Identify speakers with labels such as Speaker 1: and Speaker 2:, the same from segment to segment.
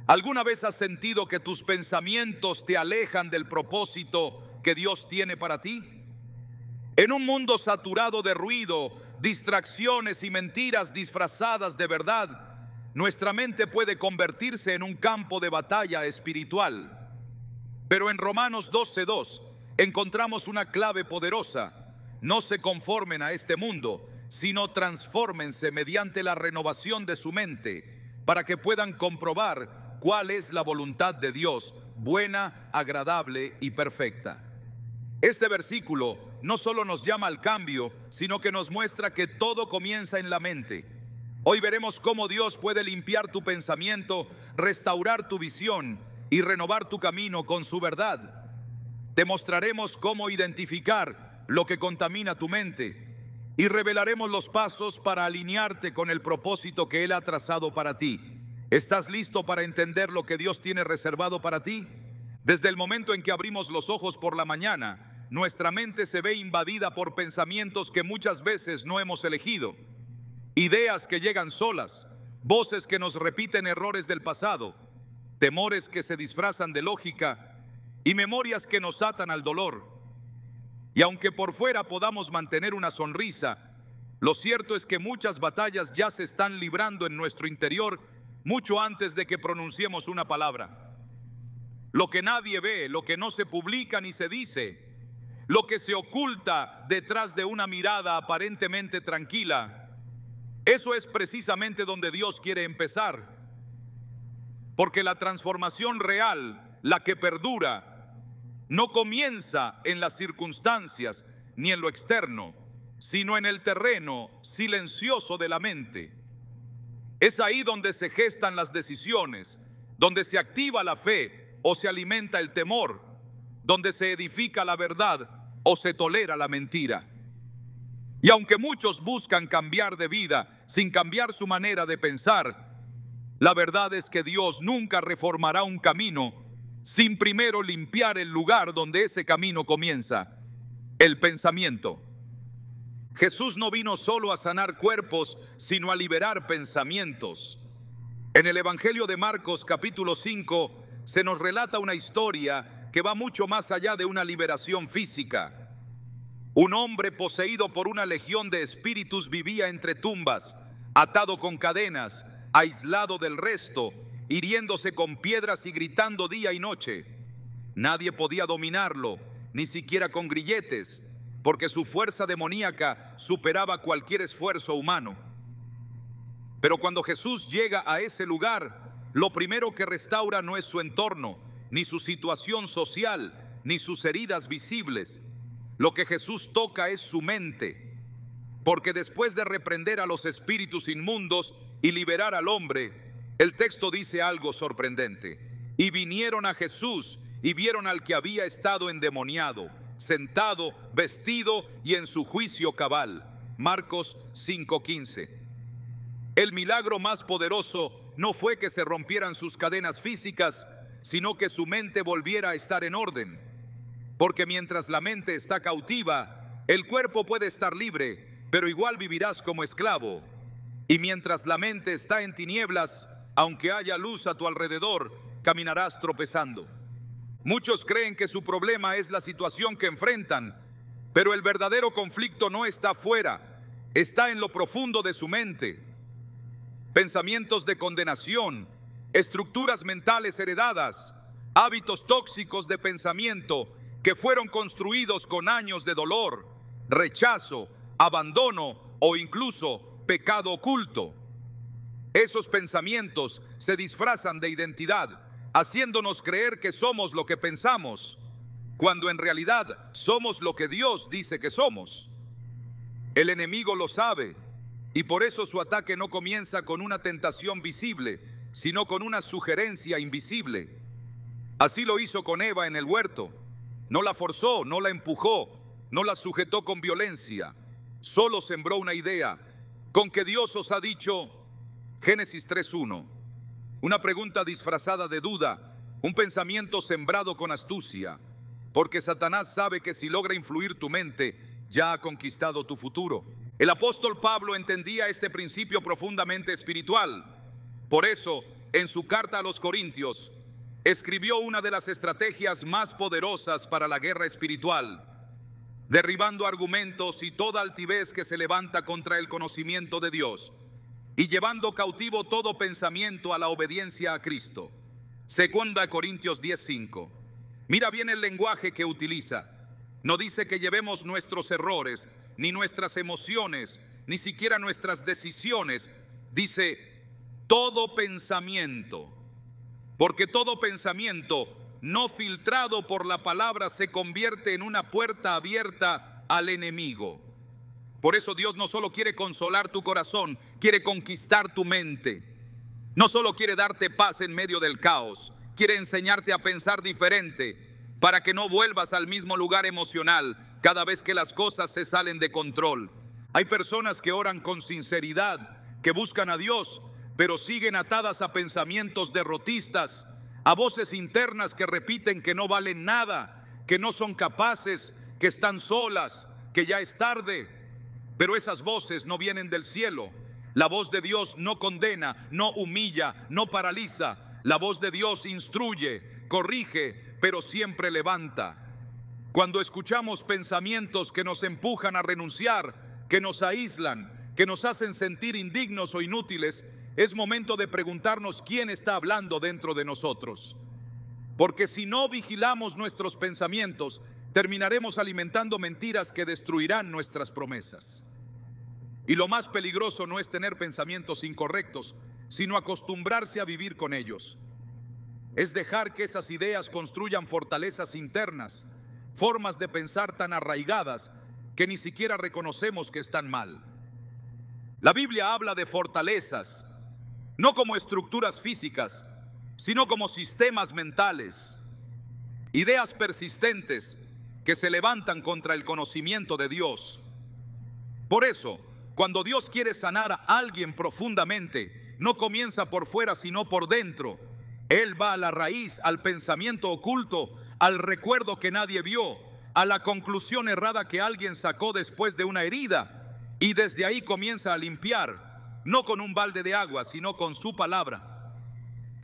Speaker 1: ¿Alguna vez has sentido que tus pensamientos te alejan del propósito que Dios tiene para ti? En un mundo saturado de ruido, distracciones y mentiras disfrazadas de verdad, nuestra mente puede convertirse en un campo de batalla espiritual. Pero en Romanos 12:2 encontramos una clave poderosa. No se conformen a este mundo, sino transfórmense mediante la renovación de su mente, para que puedan comprobar cuál es la voluntad de Dios, buena, agradable y perfecta. Este versículo no solo nos llama al cambio, sino que nos muestra que todo comienza en la mente. Hoy veremos cómo Dios puede limpiar tu pensamiento, restaurar tu visión y renovar tu camino con su verdad. Te mostraremos cómo identificar lo que contamina tu mente y revelaremos los pasos para alinearte con el propósito que Él ha trazado para ti. ¿Estás listo para entender lo que Dios tiene reservado para ti? Desde el momento en que abrimos los ojos por la mañana, nuestra mente se ve invadida por pensamientos que muchas veces no hemos elegido. Ideas que llegan solas, voces que nos repiten errores del pasado, temores que se disfrazan de lógica y memorias que nos atan al dolor. Y aunque por fuera podamos mantener una sonrisa, lo cierto es que muchas batallas ya se están librando en nuestro interior mucho antes de que pronunciemos una palabra. Lo que nadie ve, lo que no se publica ni se dice, lo que se oculta detrás de una mirada aparentemente tranquila, eso es precisamente donde Dios quiere empezar. Porque la transformación real, la que perdura, no comienza en las circunstancias ni en lo externo, sino en el terreno silencioso de la mente. Es ahí donde se gestan las decisiones, donde se activa la fe o se alimenta el temor, donde se edifica la verdad o se tolera la mentira. Y aunque muchos buscan cambiar de vida sin cambiar su manera de pensar, la verdad es que Dios nunca reformará un camino sin primero limpiar el lugar donde ese camino comienza, el pensamiento. Jesús no vino solo a sanar cuerpos, sino a liberar pensamientos. En el Evangelio de Marcos, capítulo 5, se nos relata una historia que va mucho más allá de una liberación física. Un hombre poseído por una legión de espíritus vivía entre tumbas, atado con cadenas, aislado del resto, hiriéndose con piedras y gritando día y noche. Nadie podía dominarlo, ni siquiera con grilletes, porque su fuerza demoníaca superaba cualquier esfuerzo humano. Pero cuando Jesús llega a ese lugar, lo primero que restaura no es su entorno, ni su situación social, ni sus heridas visibles. Lo que Jesús toca es su mente, porque después de reprender a los espíritus inmundos y liberar al hombre, el texto dice algo sorprendente. Y vinieron a Jesús y vieron al que había estado endemoniado, sentado, vestido y en su juicio cabal. Marcos 5:15. El milagro más poderoso no fue que se rompieran sus cadenas físicas, sino que su mente volviera a estar en orden. Porque mientras la mente está cautiva, el cuerpo puede estar libre, pero igual vivirás como esclavo. Y mientras la mente está en tinieblas, aunque haya luz a tu alrededor, caminarás tropezando. Muchos creen que su problema es la situación que enfrentan, pero el verdadero conflicto no está afuera, está en lo profundo de su mente. Pensamientos de condenación, estructuras mentales heredadas, hábitos tóxicos de pensamiento que fueron construidos con años de dolor, rechazo, abandono o incluso pecado oculto. Esos pensamientos se disfrazan de identidad, haciéndonos creer que somos lo que pensamos, cuando en realidad somos lo que Dios dice que somos. El enemigo lo sabe, y por eso su ataque no comienza con una tentación visible, sino con una sugerencia invisible. Así lo hizo con Eva en el huerto. No la forzó, no la empujó, no la sujetó con violencia. Solo sembró una idea, con que Dios os ha dicho. Génesis 3:1. Una pregunta disfrazada de duda, un pensamiento sembrado con astucia, porque Satanás sabe que si logra influir tu mente, ya ha conquistado tu futuro. El apóstol Pablo entendía este principio profundamente espiritual. Por eso, en su carta a los Corintios, escribió una de las estrategias más poderosas para la guerra espiritual, derribando argumentos y toda altivez que se levanta contra el conocimiento de Dios, y llevando cautivo todo pensamiento a la obediencia a Cristo. 2 Corintios 10:5. Mira bien el lenguaje que utiliza. No dice que llevemos nuestros errores, ni nuestras emociones, ni siquiera nuestras decisiones. Dice todo pensamiento, porque todo pensamiento no filtrado por la palabra se convierte en una puerta abierta al enemigo. Por eso Dios no solo quiere consolar tu corazón, quiere conquistar tu mente. No solo quiere darte paz en medio del caos, quiere enseñarte a pensar diferente para que no vuelvas al mismo lugar emocional cada vez que las cosas se salen de control. Hay personas que oran con sinceridad, que buscan a Dios, pero siguen atadas a pensamientos derrotistas, a voces internas que repiten que no valen nada, que no son capaces, que están solas, que ya es tarde. Pero esas voces no vienen del cielo. La voz de Dios no condena, no humilla, no paraliza. La voz de Dios instruye, corrige, pero siempre levanta. Cuando escuchamos pensamientos que nos empujan a renunciar, que nos aíslan, que nos hacen sentir indignos o inútiles, es momento de preguntarnos quién está hablando dentro de nosotros. Porque si no vigilamos nuestros pensamientos, terminaremos alimentando mentiras que destruirán nuestras promesas. Y lo más peligroso no es tener pensamientos incorrectos, sino acostumbrarse a vivir con ellos. Es dejar que esas ideas construyan fortalezas internas, formas de pensar tan arraigadas que ni siquiera reconocemos que están mal. La Biblia habla de fortalezas, no como estructuras físicas, sino como sistemas mentales, ideas persistentes que se levantan contra el conocimiento de Dios. Por eso, cuando Dios quiere sanar a alguien profundamente, no comienza por fuera sino por dentro. Él va a la raíz, al pensamiento oculto, al recuerdo que nadie vio, a la conclusión errada que alguien sacó después de una herida, y desde ahí comienza a limpiar, no con un balde de agua, sino con su palabra.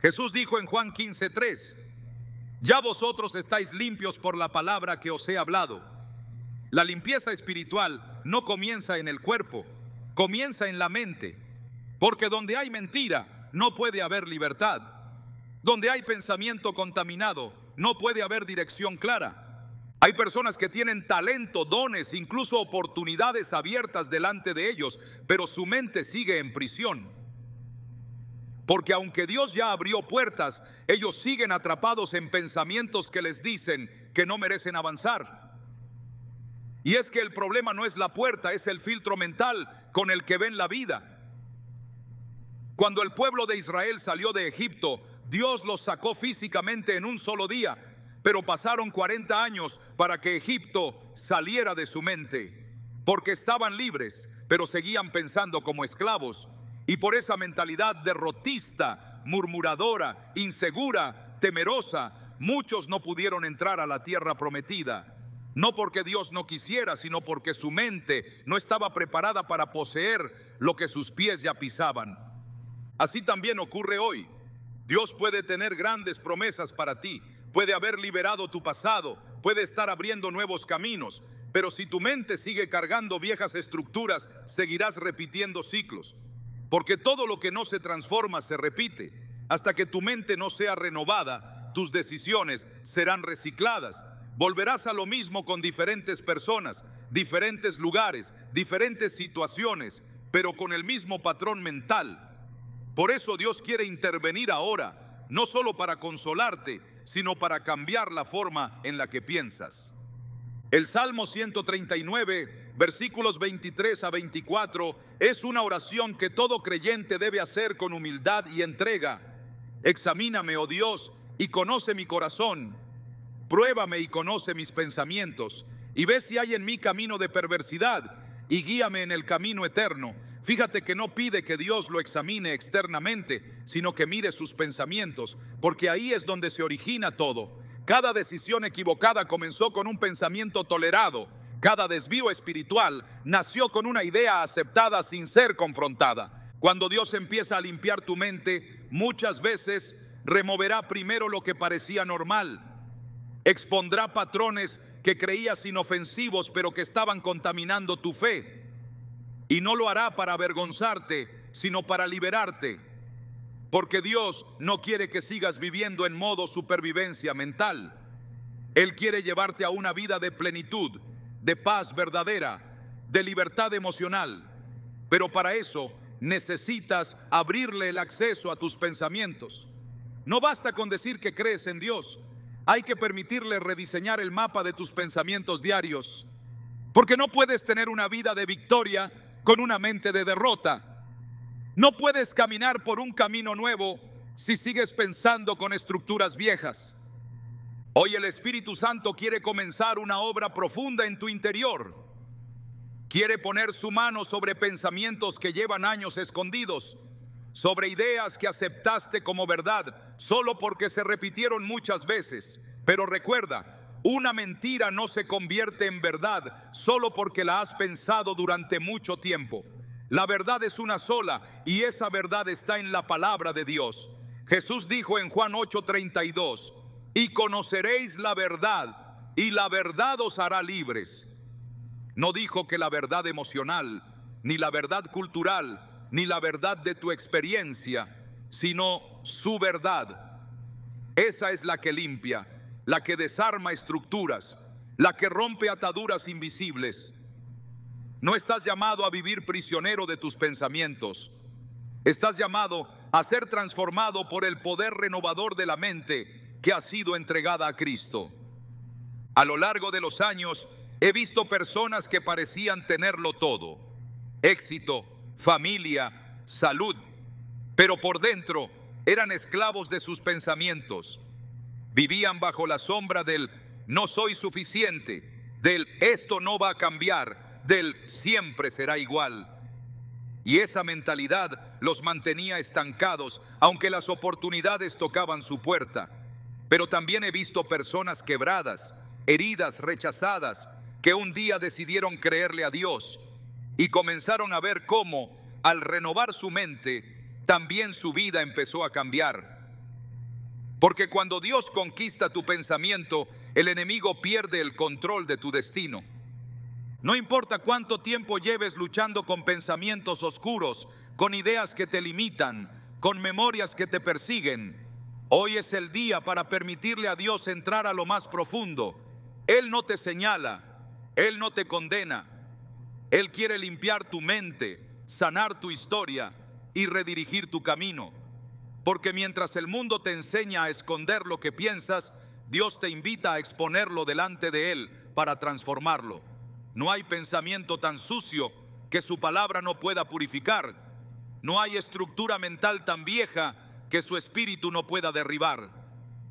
Speaker 1: Jesús dijo en Juan 15:3, ya vosotros estáis limpios por la palabra que os he hablado. La limpieza espiritual no comienza en el cuerpo, comienza en la mente, porque donde hay mentira no puede haber libertad. Donde hay pensamiento contaminado no puede haber dirección clara. Hay personas que tienen talento, dones, incluso oportunidades abiertas delante de ellos, pero su mente sigue en prisión. Porque aunque Dios ya abrió puertas, ellos siguen atrapados en pensamientos que les dicen que no merecen avanzar. Y es que el problema no es la puerta, es el filtro mental con el que ven la vida. Cuando el pueblo de Israel salió de Egipto, Dios los sacó físicamente en un solo día, pero pasaron 40 años para que Egipto saliera de su mente, porque estaban libres, pero seguían pensando como esclavos. Y por esa mentalidad derrotista, murmuradora, insegura, temerosa, muchos no pudieron entrar a la tierra prometida. No porque Dios no quisiera, sino porque su mente no estaba preparada para poseer lo que sus pies ya pisaban. Así también ocurre hoy. Dios puede tener grandes promesas para ti, puede haber liberado tu pasado, puede estar abriendo nuevos caminos, pero si tu mente sigue cargando viejas estructuras, seguirás repitiendo ciclos. Porque todo lo que no se transforma se repite. Hasta que tu mente no sea renovada, tus decisiones serán recicladas. Volverás a lo mismo con diferentes personas, diferentes lugares, diferentes situaciones, pero con el mismo patrón mental. Por eso Dios quiere intervenir ahora, no solo para consolarte, sino para cambiar la forma en la que piensas. El Salmo 139, versículos 23 a 24, es una oración que todo creyente debe hacer con humildad y entrega. Examíname, oh Dios, y conoce mi corazón. Pruébame y conoce mis pensamientos, y ve si hay en mí camino de perversidad, y guíame en el camino eterno. Fíjate que no pide que Dios lo examine externamente, sino que mire sus pensamientos, porque ahí es donde se origina todo. Cada decisión equivocada comenzó con un pensamiento tolerado. Cada desvío espiritual nació con una idea aceptada sin ser confrontada. Cuando Dios empieza a limpiar tu mente, muchas veces removerá primero lo que parecía normal. Expondrá patrones que creías inofensivos, pero que estaban contaminando tu fe. Y no lo hará para avergonzarte, sino para liberarte. Porque Dios no quiere que sigas viviendo en modo supervivencia mental. Él quiere llevarte a una vida de plenitud, de paz verdadera, de libertad emocional. Pero para eso necesitas abrirle el acceso a tus pensamientos. No basta con decir que crees en Dios. Hay que permitirle rediseñar el mapa de tus pensamientos diarios. Porque no puedes tener una vida de victoria con una mente de derrota. No puedes caminar por un camino nuevo si sigues pensando con estructuras viejas. Hoy el Espíritu Santo quiere comenzar una obra profunda en tu interior. Quiere poner su mano sobre pensamientos que llevan años escondidos, sobre ideas que aceptaste como verdad solo porque se repitieron muchas veces. Pero recuerda, una mentira no se convierte en verdad solo porque la has pensado durante mucho tiempo. La verdad es una sola y esa verdad está en la palabra de Dios. Jesús dijo en Juan 8:32, y conoceréis la verdad y la verdad os hará libres. No dijo que la verdad emocional, ni la verdad cultural, ni la verdad de tu experiencia, sino su verdad. Esa es la que limpia, la que desarma estructuras, la que rompe ataduras invisibles. No estás llamado a vivir prisionero de tus pensamientos. Estás llamado a ser transformado por el poder renovador de la mente que ha sido entregada a Cristo. A lo largo de los años he visto personas que parecían tenerlo todo: éxito, familia, salud, pero por dentro eran esclavos de sus pensamientos. Vivían bajo la sombra del no soy suficiente, del esto no va a cambiar, del siempre será igual. Y esa mentalidad los mantenía estancados, aunque las oportunidades tocaban su puerta. Pero también he visto personas quebradas, heridas, rechazadas, que un día decidieron creerle a Dios y comenzaron a ver cómo, al renovar su mente, también su vida empezó a cambiar. Porque cuando Dios conquista tu pensamiento, el enemigo pierde el control de tu destino. No importa cuánto tiempo lleves luchando con pensamientos oscuros, con ideas que te limitan, con memorias que te persiguen, hoy es el día para permitirle a Dios entrar a lo más profundo. Él no te señala, Él no te condena. Él quiere limpiar tu mente, sanar tu historia y redirigir tu camino. Porque mientras el mundo te enseña a esconder lo que piensas, Dios te invita a exponerlo delante de Él para transformarlo. No hay pensamiento tan sucio que su palabra no pueda purificar. No hay estructura mental tan vieja que su espíritu no pueda derribar.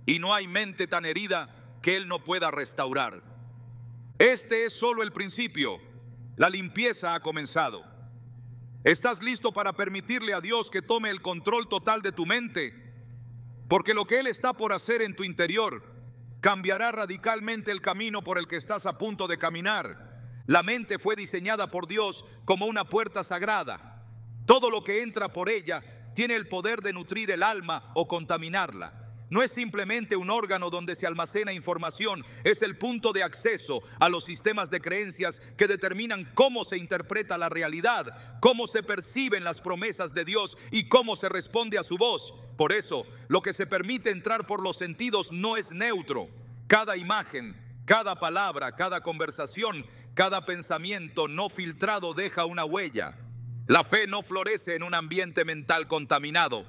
Speaker 1: Y no hay mente tan herida que Él no pueda restaurar. Este es solo el principio. La limpieza ha comenzado. ¿Estás listo para permitirle a Dios que tome el control total de tu mente? Porque lo que Él está por hacer en tu interior cambiará radicalmente el camino por el que estás a punto de caminar. La mente fue diseñada por Dios como una puerta sagrada. Todo lo que entra por ella tiene el poder de nutrir el alma o contaminarla. No es simplemente un órgano donde se almacena información, es el punto de acceso a los sistemas de creencias que determinan cómo se interpreta la realidad, cómo se perciben las promesas de Dios y cómo se responde a su voz. Por eso, lo que se permite entrar por los sentidos no es neutro. Cada imagen, cada palabra, cada conversación, cada pensamiento no filtrado deja una huella. La fe no florece en un ambiente mental contaminado.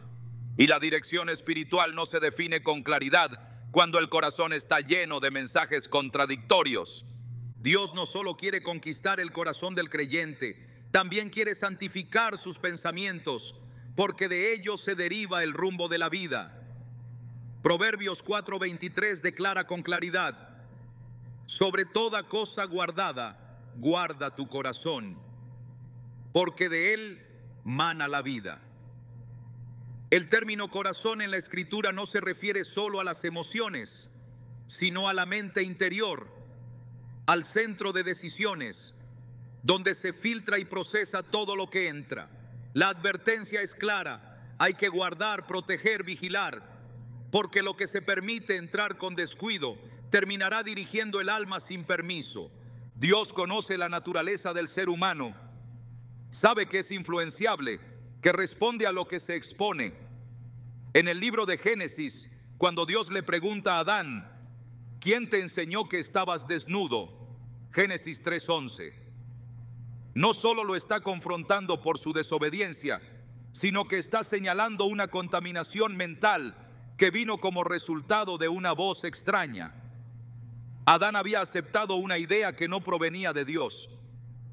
Speaker 1: Y la dirección espiritual no se define con claridad cuando el corazón está lleno de mensajes contradictorios. Dios no solo quiere conquistar el corazón del creyente, también quiere santificar sus pensamientos, porque de ellos se deriva el rumbo de la vida. Proverbios 4:23 declara con claridad: sobre toda cosa guardada, guarda tu corazón, porque de él mana la vida. El término corazón en la Escritura no se refiere solo a las emociones, sino a la mente interior, al centro de decisiones, donde se filtra y procesa todo lo que entra. La advertencia es clara: hay que guardar, proteger, vigilar, porque lo que se permite entrar con descuido terminará dirigiendo el alma sin permiso. Dios conoce la naturaleza del ser humano, sabe que es influenciable, que responde a lo que se expone. En el libro de Génesis, cuando Dios le pregunta a Adán, ¿quién te enseñó que estabas desnudo? Génesis 3:11. No solo lo está confrontando por su desobediencia, sino que está señalando una contaminación mental que vino como resultado de una voz extraña. Adán había aceptado una idea que no provenía de Dios.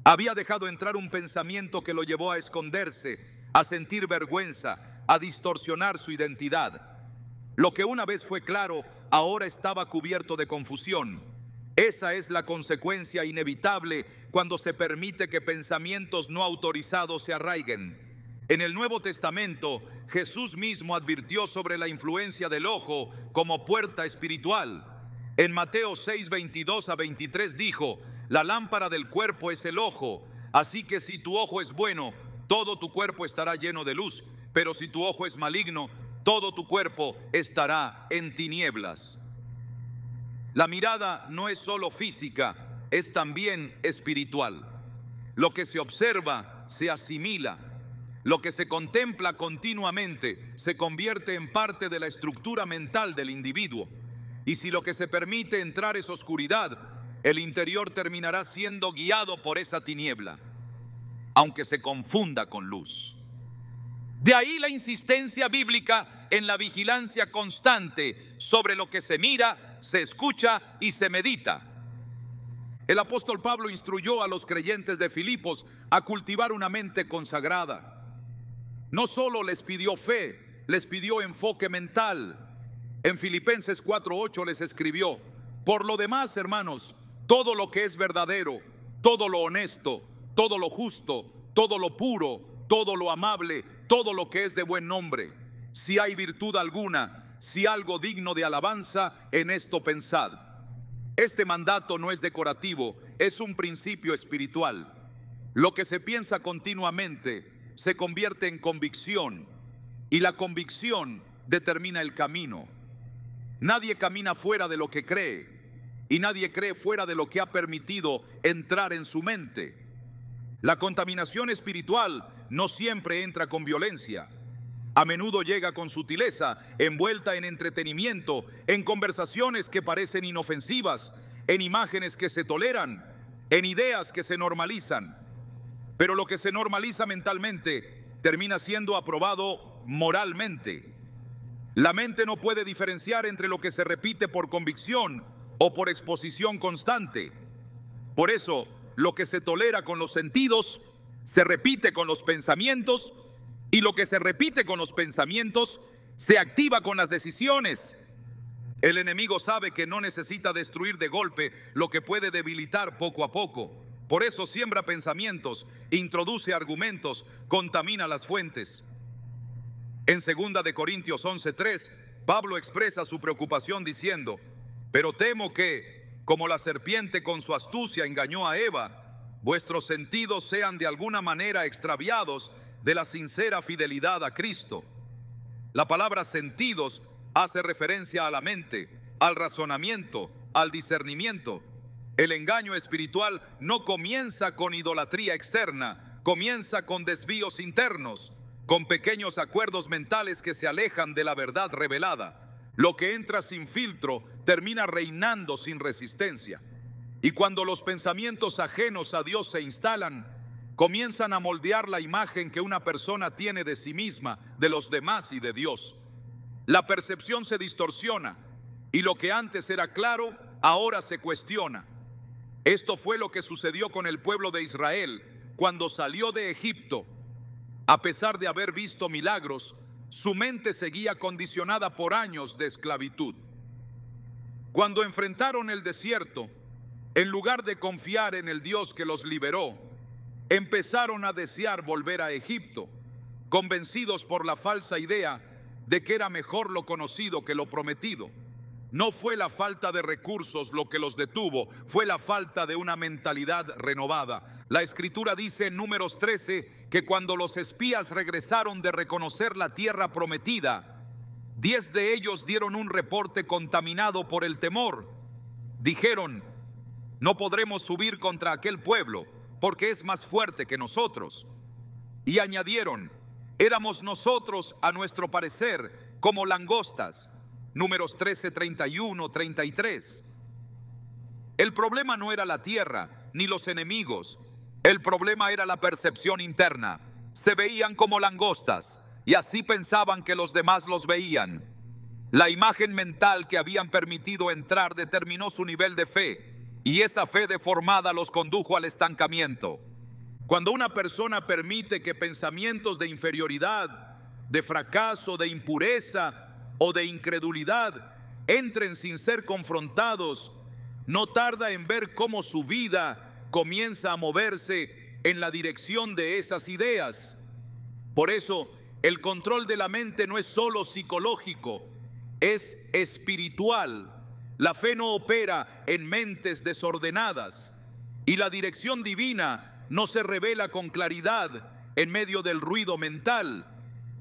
Speaker 1: Había dejado entrar un pensamiento que lo llevó a esconderse, a sentir vergüenza, a distorsionar su identidad. Lo que una vez fue claro, ahora estaba cubierto de confusión. Esa es la consecuencia inevitable cuando se permite que pensamientos no autorizados se arraiguen. En el Nuevo Testamento, Jesús mismo advirtió sobre la influencia del ojo como puerta espiritual. En Mateo 6:22-23 dijo, la lámpara del cuerpo es el ojo, así que si tu ojo es bueno, todo tu cuerpo estará lleno de luz, pero si tu ojo es maligno, todo tu cuerpo estará en tinieblas. La mirada no es solo física, es también espiritual. Lo que se observa se asimila. Lo que se contempla continuamente se convierte en parte de la estructura mental del individuo. Y si lo que se permite entrar es oscuridad, el interior terminará siendo guiado por esa tiniebla, aunque se confunda con luz. De ahí la insistencia bíblica en la vigilancia constante sobre lo que se mira, se escucha y se medita. El apóstol Pablo instruyó a los creyentes de Filipos a cultivar una mente consagrada. No solo les pidió fe, les pidió enfoque mental. En Filipenses 4:8 les escribió, por lo demás, hermanos, todo lo que es verdadero, todo lo honesto, todo lo justo, todo lo puro, todo lo amable, todo lo que es de buen nombre, si hay virtud alguna, si algo digno de alabanza, en esto pensad. Este mandato no es decorativo, es un principio espiritual. Lo que se piensa continuamente se convierte en convicción, y la convicción determina el camino. Nadie camina fuera de lo que cree, y nadie cree fuera de lo que ha permitido entrar en su mente. La contaminación espiritual no siempre entra con violencia. A menudo llega con sutileza, envuelta en entretenimiento, en conversaciones que parecen inofensivas, en imágenes que se toleran, en ideas que se normalizan. Pero lo que se normaliza mentalmente termina siendo aprobado moralmente. La mente no puede diferenciar entre lo que se repite por convicción o por exposición constante. Por eso, lo que se tolera con los sentidos se repite con los pensamientos, y lo que se repite con los pensamientos se activa con las decisiones. El enemigo sabe que no necesita destruir de golpe lo que puede debilitar poco a poco. Por eso siembra pensamientos, introduce argumentos, contamina las fuentes. En 2 de Corintios 11:3, Pablo expresa su preocupación diciendo, pero temo que, como la serpiente con su astucia engañó a Eva, vuestros sentidos sean de alguna manera extraviados de la sincera fidelidad a Cristo. La palabra sentidos hace referencia a la mente, al razonamiento, al discernimiento. El engaño espiritual no comienza con idolatría externa, comienza con desvíos internos, con pequeños acuerdos mentales que se alejan de la verdad revelada. Lo que entra sin filtro termina reinando sin resistencia. Y cuando los pensamientos ajenos a Dios se instalan, comienzan a moldear la imagen que una persona tiene de sí misma, de los demás y de Dios. La percepción se distorsiona y lo que antes era claro, ahora se cuestiona. Esto fue lo que sucedió con el pueblo de Israel cuando salió de Egipto. A pesar de haber visto milagros, su mente seguía condicionada por años de esclavitud. Cuando enfrentaron el desierto, en lugar de confiar en el Dios que los liberó, empezaron a desear volver a Egipto, convencidos por la falsa idea de que era mejor lo conocido que lo prometido. No fue la falta de recursos lo que los detuvo, fue la falta de una mentalidad renovada. La Escritura dice en Números 13 que cuando los espías regresaron de reconocer la tierra prometida, 10 de ellos dieron un reporte contaminado por el temor. Dijeron: no podremos subir contra aquel pueblo, porque es más fuerte que nosotros. Y añadieron: éramos nosotros, a nuestro parecer, como langostas. Números 13, 31, 33. El problema no era la tierra, ni los enemigos. El problema era la percepción interna. Se veían como langostas, y así pensaban que los demás los veían. La imagen mental que habían permitido entrar determinó su nivel de fe, y esa fe deformada los condujo al estancamiento. Cuando una persona permite que pensamientos de inferioridad, de fracaso, de impureza o de incredulidad entren sin ser confrontados, no tarda en ver cómo su vida comienza a moverse en la dirección de esas ideas. Por eso, el control de la mente no es solo psicológico, es espiritual. La fe no opera en mentes desordenadas, y la dirección divina no se revela con claridad en medio del ruido mental.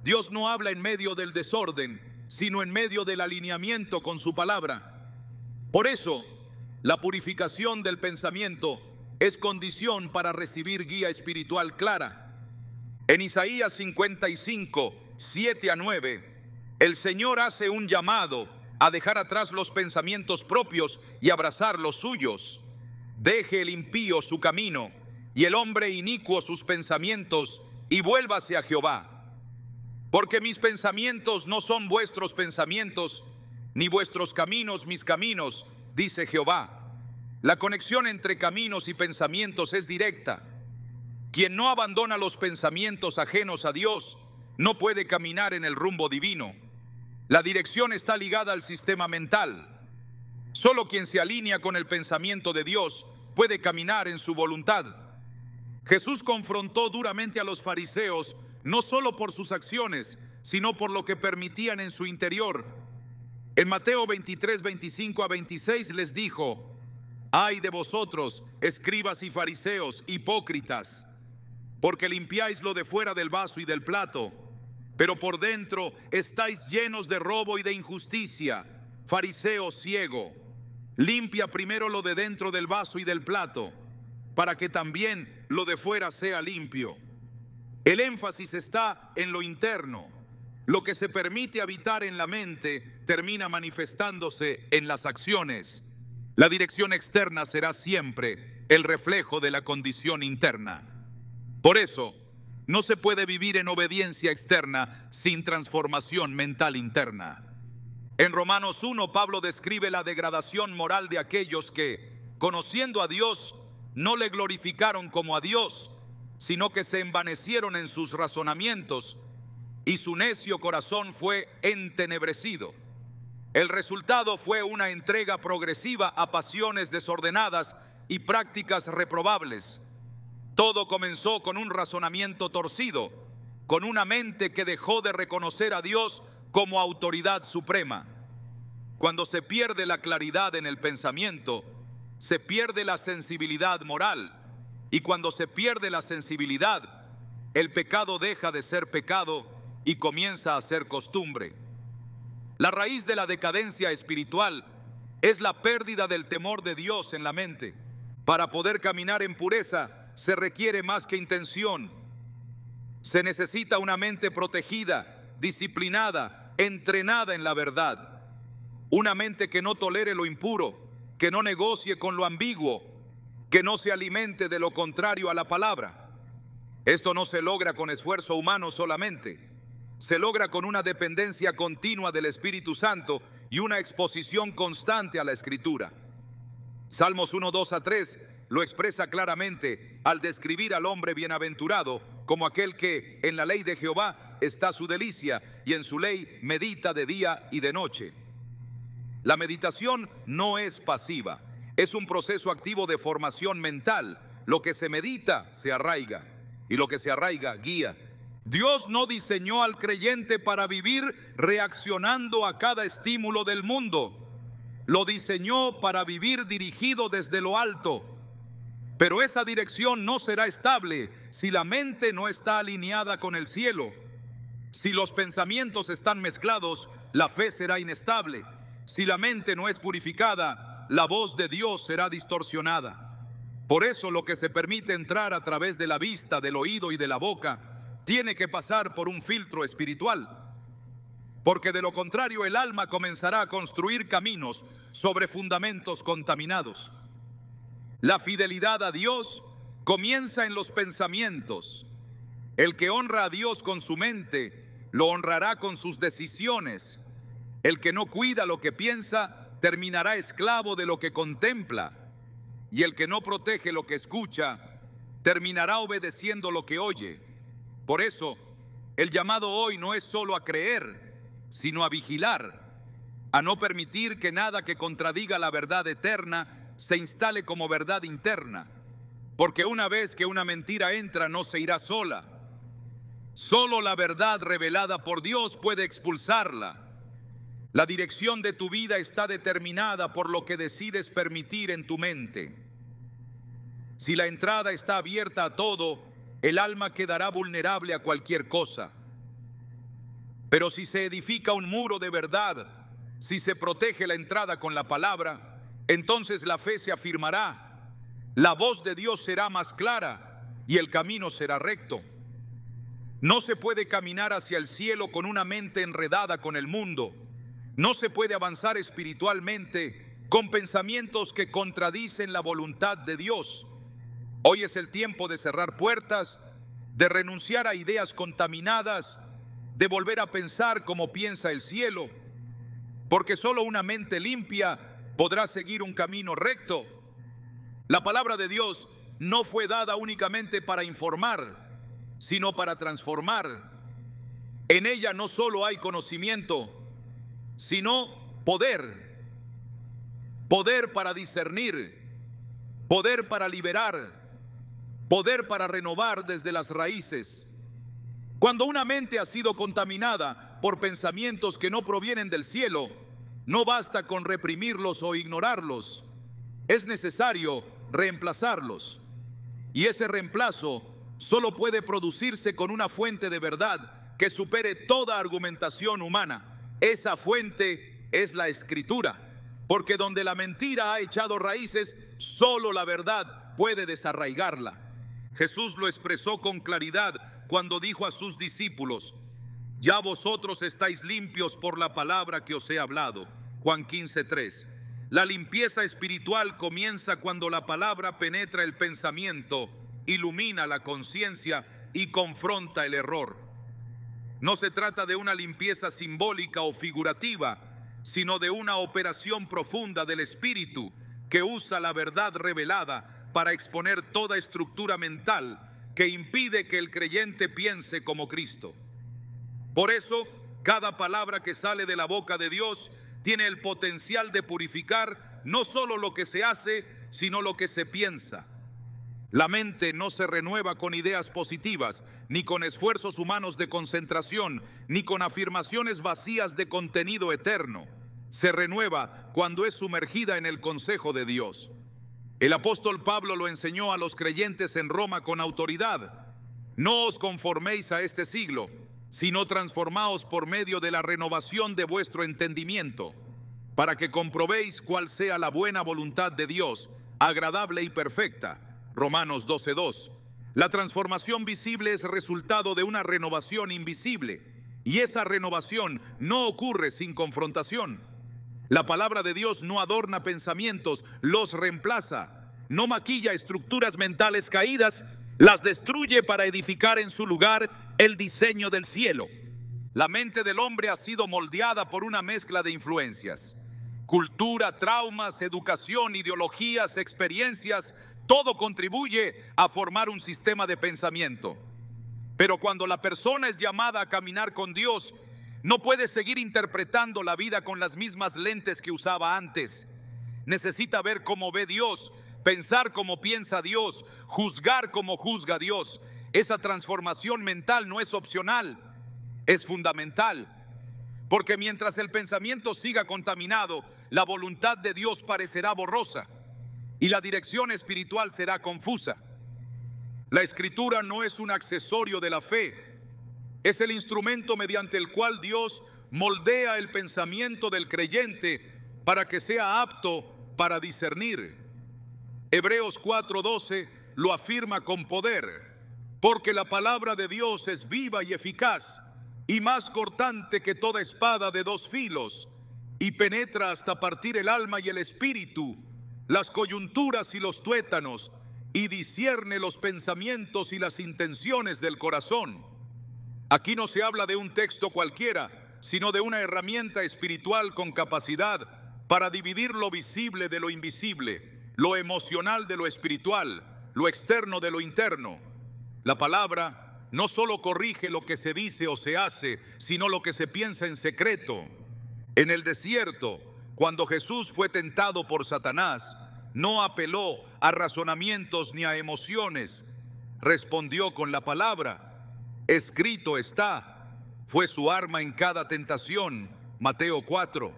Speaker 1: Dios no habla en medio del desorden, sino en medio del alineamiento con su palabra. Por eso, la purificación del pensamiento es condición para recibir guía espiritual clara. En Isaías 55, 7 a 9, el Señor hace un llamado a dejar atrás los pensamientos propios y abrazar los suyos. Deje el impío su camino y el hombre inicuo sus pensamientos, y vuélvase a Jehová. Porque mis pensamientos no son vuestros pensamientos, ni vuestros caminos mis caminos, dice Jehová. La conexión entre caminos y pensamientos es directa. Quien no abandona los pensamientos ajenos a Dios no puede caminar en el rumbo divino. La dirección está ligada al sistema mental. Solo quien se alinea con el pensamiento de Dios puede caminar en su voluntad. Jesús confrontó duramente a los fariseos, no solo por sus acciones, sino por lo que permitían en su interior. En Mateo 23, 25 a 26 les dijo: ay de vosotros, escribas y fariseos, hipócritas, porque limpiáis lo de fuera del vaso y del plato, pero por dentro estáis llenos de robo y de injusticia. Fariseo ciego, limpia primero lo de dentro del vaso y del plato, para que también lo de fuera sea limpio. El énfasis está en lo interno. Lo que se permite habitar en la mente termina manifestándose en las acciones. La dirección externa será siempre el reflejo de la condición interna. Por eso, no se puede vivir en obediencia externa sin transformación mental interna. En Romanos 1, Pablo describe la degradación moral de aquellos que, conociendo a Dios, no le glorificaron como a Dios, sino que se envanecieron en sus razonamientos, y su necio corazón fue entenebrecido. El resultado fue una entrega progresiva a pasiones desordenadas y prácticas reprobables. Todo comenzó con un razonamiento torcido, con una mente que dejó de reconocer a Dios como autoridad suprema. Cuando se pierde la claridad en el pensamiento, se pierde la sensibilidad moral, y cuando se pierde la sensibilidad, el pecado deja de ser pecado y comienza a ser costumbre. La raíz de la decadencia espiritual es la pérdida del temor de Dios en la mente. Para poder caminar en pureza se requiere más que intención. Se necesita una mente protegida, disciplinada, entrenada en la verdad. Una mente que no tolere lo impuro, que no negocie con lo ambiguo, que no se alimente de lo contrario a la palabra. Esto no se logra con esfuerzo humano solamente. Se logra con una dependencia continua del Espíritu Santo y una exposición constante a la Escritura. Salmos 1, 2 a 3 lo expresa claramente al describir al hombre bienaventurado como aquel que en la ley de Jehová está su delicia y en su ley medita de día y de noche. La meditación no es pasiva, es un proceso activo de formación mental. Lo que se medita se arraiga y lo que se arraiga guía. Dios no diseñó al creyente para vivir reaccionando a cada estímulo del mundo. lo diseñó para vivir dirigido desde lo alto. Pero esa dirección no será estable si la mente no está alineada con el cielo. Si los pensamientos están mezclados, la fe será inestable. Si la mente no es purificada, la voz de Dios será distorsionada. Por eso lo que se permite entrar a través de la vista, del oído y de la boca, tiene que pasar por un filtro espiritual. Porque de lo contrario el alma comenzará a construir caminos sobre fundamentos contaminados. La fidelidad a Dios comienza en los pensamientos. El que honra a Dios con su mente, lo honrará con sus decisiones. El que no cuida lo que piensa, terminará esclavo de lo que contempla. Y el que no protege lo que escucha, terminará obedeciendo lo que oye. Por eso, el llamado hoy no es solo a creer, sino a vigilar, a no permitir que nada que contradiga la verdad eterna se instale como verdad interna. Porque una vez que una mentira entra, no se irá sola. Solo la verdad revelada por Dios puede expulsarla. La dirección de tu vida está determinada por lo que decides permitir en tu mente. Si la entrada está abierta a todo, el alma quedará vulnerable a cualquier cosa. Pero si se edifica un muro de verdad, si se protege la entrada con la palabra, entonces la fe se afirmará, la voz de Dios será más clara y el camino será recto. No se puede caminar hacia el cielo con una mente enredada con el mundo. No se puede avanzar espiritualmente con pensamientos que contradicen la voluntad de Dios. Hoy es el tiempo de cerrar puertas, de renunciar a ideas contaminadas, de volver a pensar como piensa el cielo, porque solo una mente limpia podrá seguir un camino recto. La palabra de Dios no fue dada únicamente para informar, sino para transformar. En ella no solo hay conocimiento, sino poder. Poder para discernir, poder para liberar, poder para renovar desde las raíces. Cuando una mente ha sido contaminada por pensamientos que no provienen del cielo, no basta con reprimirlos o ignorarlos. Es necesario reemplazarlos. Y ese reemplazo solo puede producirse con una fuente de verdad que supere toda argumentación humana. Esa fuente es la Escritura, porque donde la mentira ha echado raíces, solo la verdad puede desarraigarla. Jesús lo expresó con claridad cuando dijo a sus discípulos: ya vosotros estáis limpios por la palabra que os he hablado. Juan 15:3. La limpieza espiritual comienza cuando la palabra penetra el pensamiento, ilumina la conciencia y confronta el error. No se trata de una limpieza simbólica o figurativa, sino de una operación profunda del Espíritu que usa la verdad revelada para exponer toda estructura mental que impide que el creyente piense como Cristo. Por eso, cada palabra que sale de la boca de Dios tiene el potencial de purificar no solo lo que se hace, sino lo que se piensa. La mente no se renueva con ideas positivas, ni con esfuerzos humanos de concentración, ni con afirmaciones vacías de contenido eterno. Se renueva cuando es sumergida en el consejo de Dios. El apóstol Pablo lo enseñó a los creyentes en Roma con autoridad. No os conforméis a este siglo, sino transformaos por medio de la renovación de vuestro entendimiento, para que comprobéis cuál sea la buena voluntad de Dios, agradable y perfecta. Romanos 12:2. La transformación visible es resultado de una renovación invisible, y esa renovación no ocurre sin confrontación. La palabra de Dios no adorna pensamientos, los reemplaza. No maquilla estructuras mentales caídas, las destruye para edificar en su lugar el diseño del cielo. La mente del hombre ha sido moldeada por una mezcla de influencias. Cultura, traumas, educación, ideologías, experiencias, todo contribuye a formar un sistema de pensamiento. Pero cuando la persona es llamada a caminar con Dios, no puede seguir interpretando la vida con las mismas lentes que usaba antes. Necesita ver cómo ve Dios, pensar como piensa Dios, juzgar como juzga Dios. Esa transformación mental no es opcional, es fundamental. Porque mientras el pensamiento siga contaminado, la voluntad de Dios parecerá borrosa y la dirección espiritual será confusa. La Escritura no es un accesorio de la fe, es el instrumento mediante el cual Dios moldea el pensamiento del creyente para que sea apto para discernir. Hebreos 4:12 lo afirma con poder, porque la palabra de Dios es viva y eficaz, y más cortante que toda espada de dos filos, y penetra hasta partir el alma y el espíritu, las coyunturas y los tuétanos, y discierne los pensamientos y las intenciones del corazón. Aquí no se habla de un texto cualquiera, sino de una herramienta espiritual con capacidad para dividir lo visible de lo invisible, lo emocional de lo espiritual, lo externo de lo interno. La palabra no solo corrige lo que se dice o se hace, sino lo que se piensa en secreto. En el desierto, cuando Jesús fue tentado por Satanás, no apeló a razonamientos ni a emociones, respondió con la palabra. Escrito está, fue su arma en cada tentación. Mateo 4.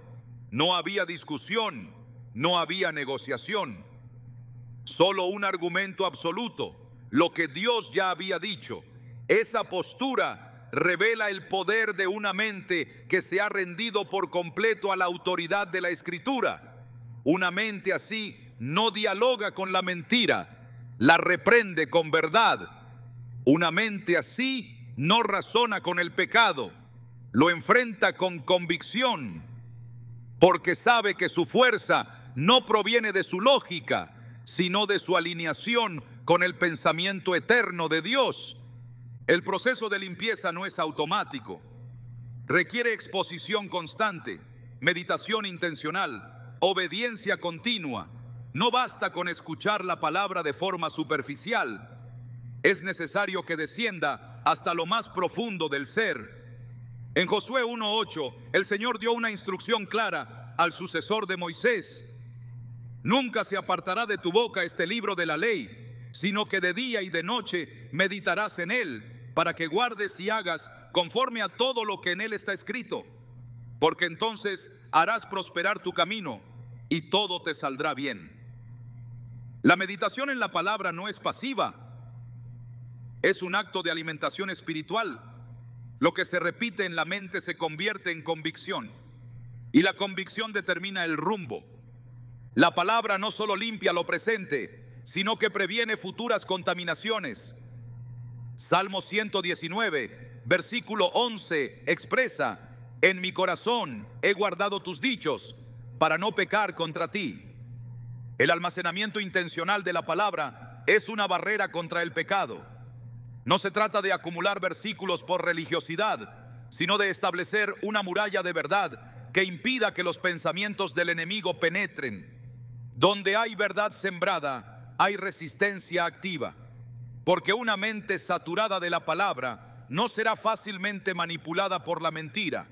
Speaker 1: No había discusión, no había negociación, solo un argumento absoluto, lo que Dios ya había dicho. Esa postura revela el poder de una mente que se ha rendido por completo a la autoridad de la Escritura. Una mente así no dialoga con la mentira, la reprende con verdad. Una mente así no razona con el pecado, lo enfrenta con convicción, porque sabe que su fuerza no proviene de su lógica, sino de su alineación con el pensamiento eterno de Dios. El proceso de limpieza no es automático, requiere exposición constante, meditación intencional, obediencia continua. No basta con escuchar la palabra de forma superficial, es necesario que descienda hasta lo más profundo del ser. En Josué 1:8, el Señor dio una instrucción clara al sucesor de Moisés. Nunca se apartará de tu boca este libro de la ley, sino que de día y de noche meditarás en él, para que guardes y hagas conforme a todo lo que en él está escrito, porque entonces harás prosperar tu camino y todo te saldrá bien. La meditación en la palabra no es pasiva, es un acto de alimentación espiritual. Lo que se repite en la mente se convierte en convicción, y la convicción determina el rumbo. La palabra no solo limpia lo presente, sino que previene futuras contaminaciones. Salmo 119, versículo 11, expresa: en mi corazón he guardado tus dichos, para no pecar contra ti. El almacenamiento intencional de la palabra es una barrera contra el pecado. No se trata de acumular versículos por religiosidad, sino de establecer una muralla de verdad que impida que los pensamientos del enemigo penetren. Donde hay verdad sembrada, hay resistencia activa, porque una mente saturada de la palabra no será fácilmente manipulada por la mentira.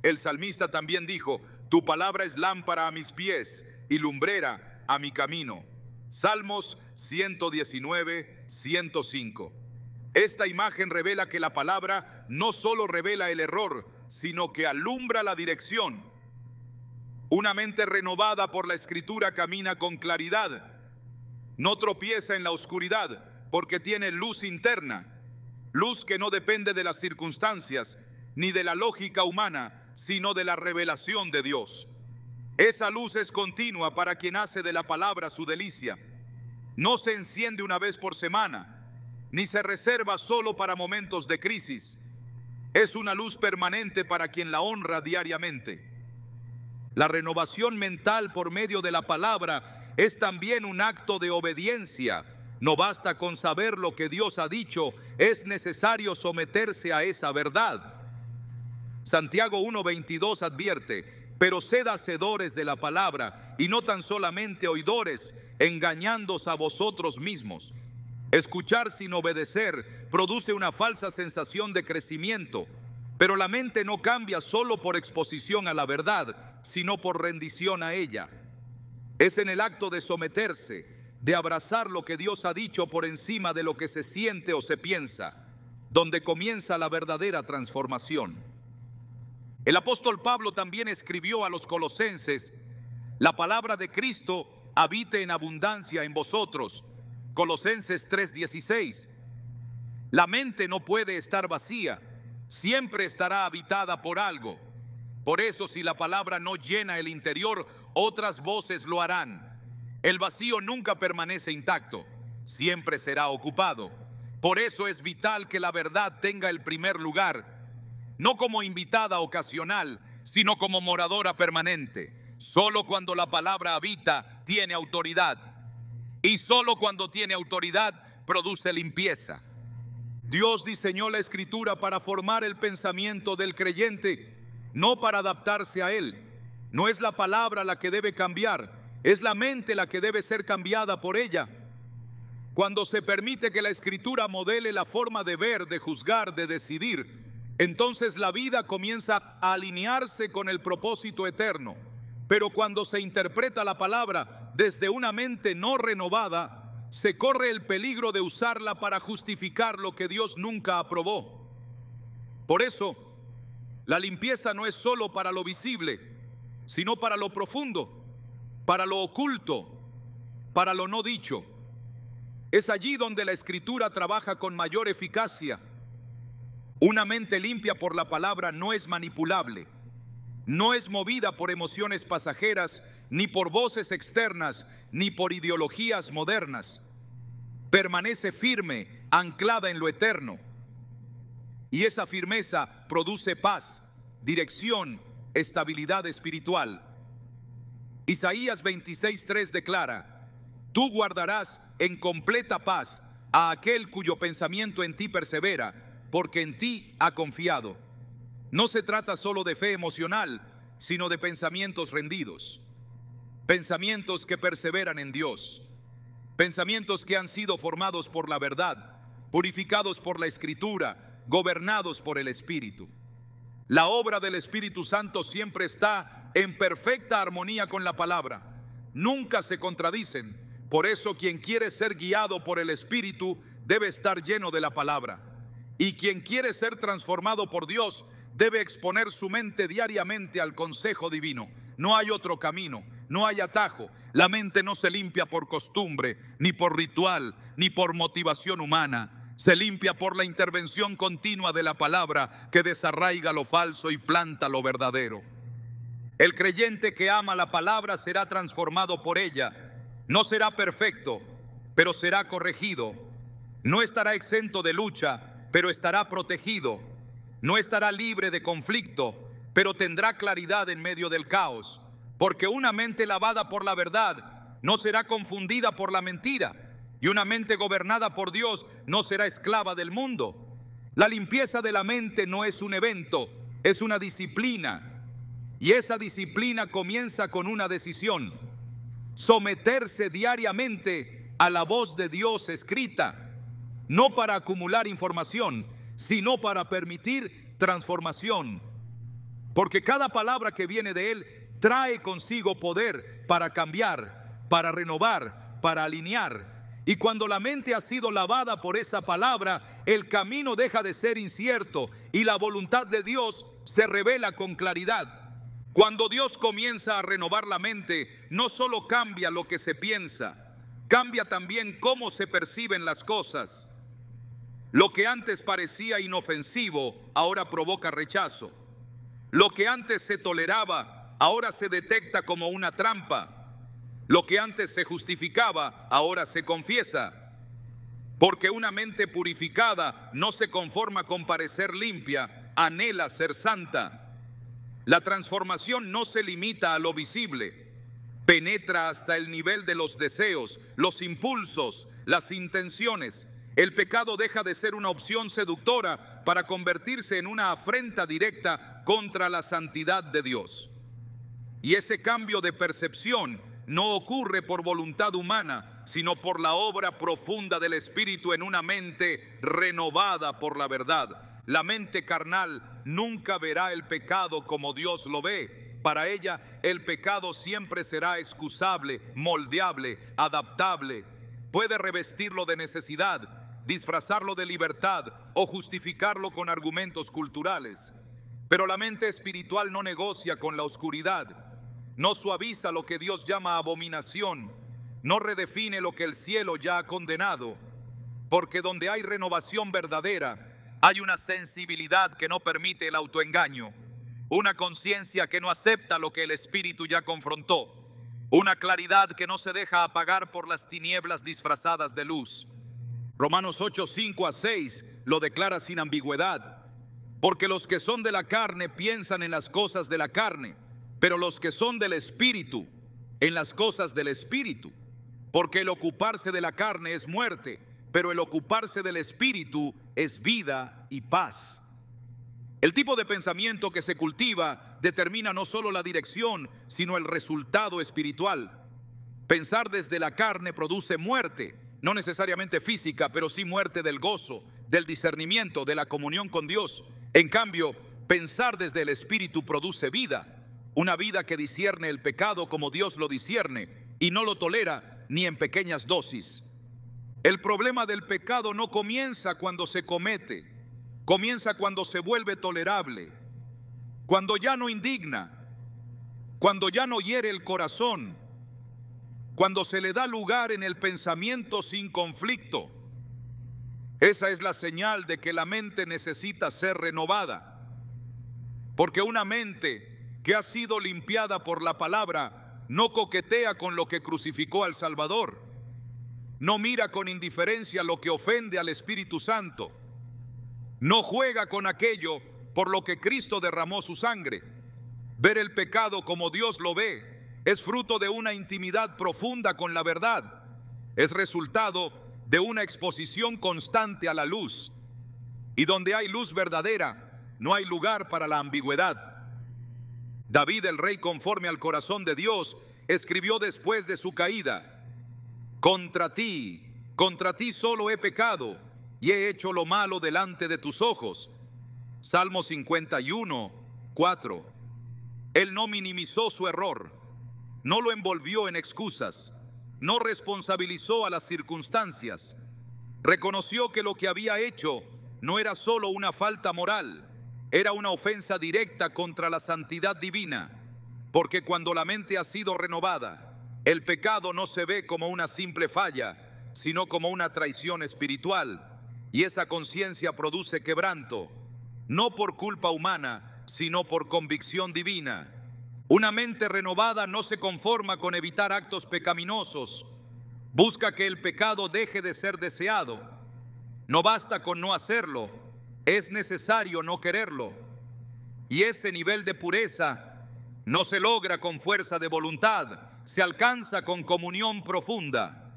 Speaker 1: El salmista también dijo: tu palabra es lámpara a mis pies y lumbrera a mi camino. Salmos 119, 105. Esta imagen revela que la palabra no solo revela el error, sino que alumbra la dirección. Una mente renovada por la Escritura camina con claridad. No tropieza en la oscuridad porque tiene luz interna, luz que no depende de las circunstancias ni de la lógica humana, sino de la revelación de Dios. Esa luz es continua para quien hace de la palabra su delicia. No se enciende una vez por semana, ni se reserva solo para momentos de crisis. Es una luz permanente para quien la honra diariamente. La renovación mental por medio de la palabra es también un acto de obediencia. No basta con saber lo que Dios ha dicho, es necesario someterse a esa verdad. Santiago 1:22 advierte: pero sed hacedores de la palabra y no tan solamente oidores, engañándoos a vosotros mismos. Escuchar sin obedecer produce una falsa sensación de crecimiento, pero la mente no cambia solo por exposición a la verdad, sino por rendición a ella. Es en el acto de someterse, de abrazar lo que Dios ha dicho por encima de lo que se siente o se piensa, donde comienza la verdadera transformación. El apóstol Pablo también escribió a los colosenses: la palabra de Cristo habite en abundancia en vosotros. Colosenses 3:16. La mente no puede estar vacía, siempre estará habitada por algo. Por eso, si la palabra no llena el interior, otras voces lo harán. El vacío nunca permanece intacto, siempre será ocupado. Por eso es vital que la verdad tenga el primer lugar, no como invitada ocasional, sino como moradora permanente. Solo cuando la palabra habita, tiene autoridad. Y solo cuando tiene autoridad, produce limpieza. Dios diseñó la Escritura para formar el pensamiento del creyente, no para adaptarse a él. No es la palabra la que debe cambiar, es la mente la que debe ser cambiada por ella. Cuando se permite que la Escritura modele la forma de ver, de juzgar, de decidir, entonces la vida comienza a alinearse con el propósito eterno. Pero cuando se interpreta la palabra desde una mente no renovada, se corre el peligro de usarla para justificar lo que Dios nunca aprobó. Por eso, la limpieza no es solo para lo visible, sino para lo profundo, para lo oculto, para lo no dicho. Es allí donde la Escritura trabaja con mayor eficacia. Una mente limpia por la palabra no es manipulable, no es movida por emociones pasajeras, ni por voces externas, ni por ideologías modernas. Permanece firme, anclada en lo eterno. Y esa firmeza produce paz, dirección, estabilidad espiritual. Isaías 26:3 declara: tú guardarás en completa paz a aquel cuyo pensamiento en ti persevera, porque en ti ha confiado. No se trata solo de fe emocional, sino de pensamientos rendidos, pensamientos que perseveran en Dios, pensamientos que han sido formados por la verdad, purificados por la Escritura, gobernados por el Espíritu. La obra del Espíritu Santo siempre está en perfecta armonía con la palabra, nunca se contradicen. Por eso quien quiere ser guiado por el Espíritu debe estar lleno de la palabra. Y quien quiere ser transformado por Dios debe exponer su mente diariamente al consejo divino. No hay otro camino, no hay atajo. La mente no se limpia por costumbre, ni por ritual, ni por motivación humana. Se limpia por la intervención continua de la palabra que desarraiga lo falso y planta lo verdadero. El creyente que ama la palabra será transformado por ella. No será perfecto, pero será corregido. No estará exento de lucha, pero estará protegido. No estará libre de conflicto, pero tendrá claridad en medio del caos. Porque una mente lavada por la verdad no será confundida por la mentira. Y una mente gobernada por Dios no será esclava del mundo. La limpieza de la mente no es un evento, es una disciplina. Y esa disciplina comienza con una decisión: someterse diariamente a la voz de Dios escrita, no para acumular información, sino para permitir transformación. Porque cada palabra que viene de Él trae consigo poder para cambiar, para renovar, para alinear. Y cuando la mente ha sido lavada por esa palabra, el camino deja de ser incierto y la voluntad de Dios se revela con claridad. Cuando Dios comienza a renovar la mente, no solo cambia lo que se piensa, cambia también cómo se perciben las cosas. Lo que antes parecía inofensivo, ahora provoca rechazo. Lo que antes se toleraba, ahora se detecta como una trampa. Lo que antes se justificaba, ahora se confiesa. Porque una mente purificada no se conforma con parecer limpia, anhela ser santa. La transformación no se limita a lo visible, penetra hasta el nivel de los deseos, los impulsos, las intenciones. El pecado deja de ser una opción seductora para convertirse en una afrenta directa contra la santidad de Dios. Y ese cambio de percepción no ocurre por voluntad humana, sino por la obra profunda del Espíritu en una mente renovada por la verdad. La mente carnal nunca verá el pecado como Dios lo ve. Para ella, el pecado siempre será excusable, moldeable, adaptable. Puede revestirlo de necesidad, disfrazarlo de libertad o justificarlo con argumentos culturales. Pero la mente espiritual no negocia con la oscuridad, no suaviza lo que Dios llama abominación, no redefine lo que el cielo ya ha condenado, porque donde hay renovación verdadera, hay una sensibilidad que no permite el autoengaño, una conciencia que no acepta lo que el Espíritu ya confrontó, una claridad que no se deja apagar por las tinieblas disfrazadas de luz. Romanos 8, 5 a 6 lo declara sin ambigüedad. Porque los que son de la carne piensan en las cosas de la carne, pero los que son del Espíritu, en las cosas del Espíritu. Porque el ocuparse de la carne es muerte, pero el ocuparse del Espíritu es vida y paz. El tipo de pensamiento que se cultiva determina no solo la dirección, sino el resultado espiritual. Pensar desde la carne produce muerte, no necesariamente física, pero sí muerte del gozo, del discernimiento, de la comunión con Dios. En cambio, pensar desde el Espíritu produce vida, una vida que discierne el pecado como Dios lo discierne y no lo tolera ni en pequeñas dosis. El problema del pecado no comienza cuando se comete, comienza cuando se vuelve tolerable, cuando ya no indigna, cuando ya no hiere el corazón, cuando se le da lugar en el pensamiento sin conflicto. Esa es la señal de que la mente necesita ser renovada, porque una mente que ha sido limpiada por la palabra no coquetea con lo que crucificó al Salvador, no mira con indiferencia lo que ofende al Espíritu Santo, no juega con aquello por lo que Cristo derramó su sangre. Ver el pecado como Dios lo ve es fruto de una intimidad profunda con la verdad, es resultado de una exposición constante a la luz. Y donde hay luz verdadera, no hay lugar para la ambigüedad. David, el rey conforme al corazón de Dios, escribió después de su caída: contra ti solo he pecado y he hecho lo malo delante de tus ojos. Salmo 51, 4. Él no minimizó su error, no lo envolvió en excusas, no responsabilizó a las circunstancias. Reconoció que lo que había hecho no era solo una falta moral, era una ofensa directa contra la santidad divina. Porque cuando la mente ha sido renovada, el pecado no se ve como una simple falla, sino como una traición espiritual. Y esa conciencia produce quebranto, no por culpa humana, sino por convicción divina. Una mente renovada no se conforma con evitar actos pecaminosos, busca que el pecado deje de ser deseado. No basta con no hacerlo, es necesario no quererlo. Y ese nivel de pureza no se logra con fuerza de voluntad, se alcanza con comunión profunda.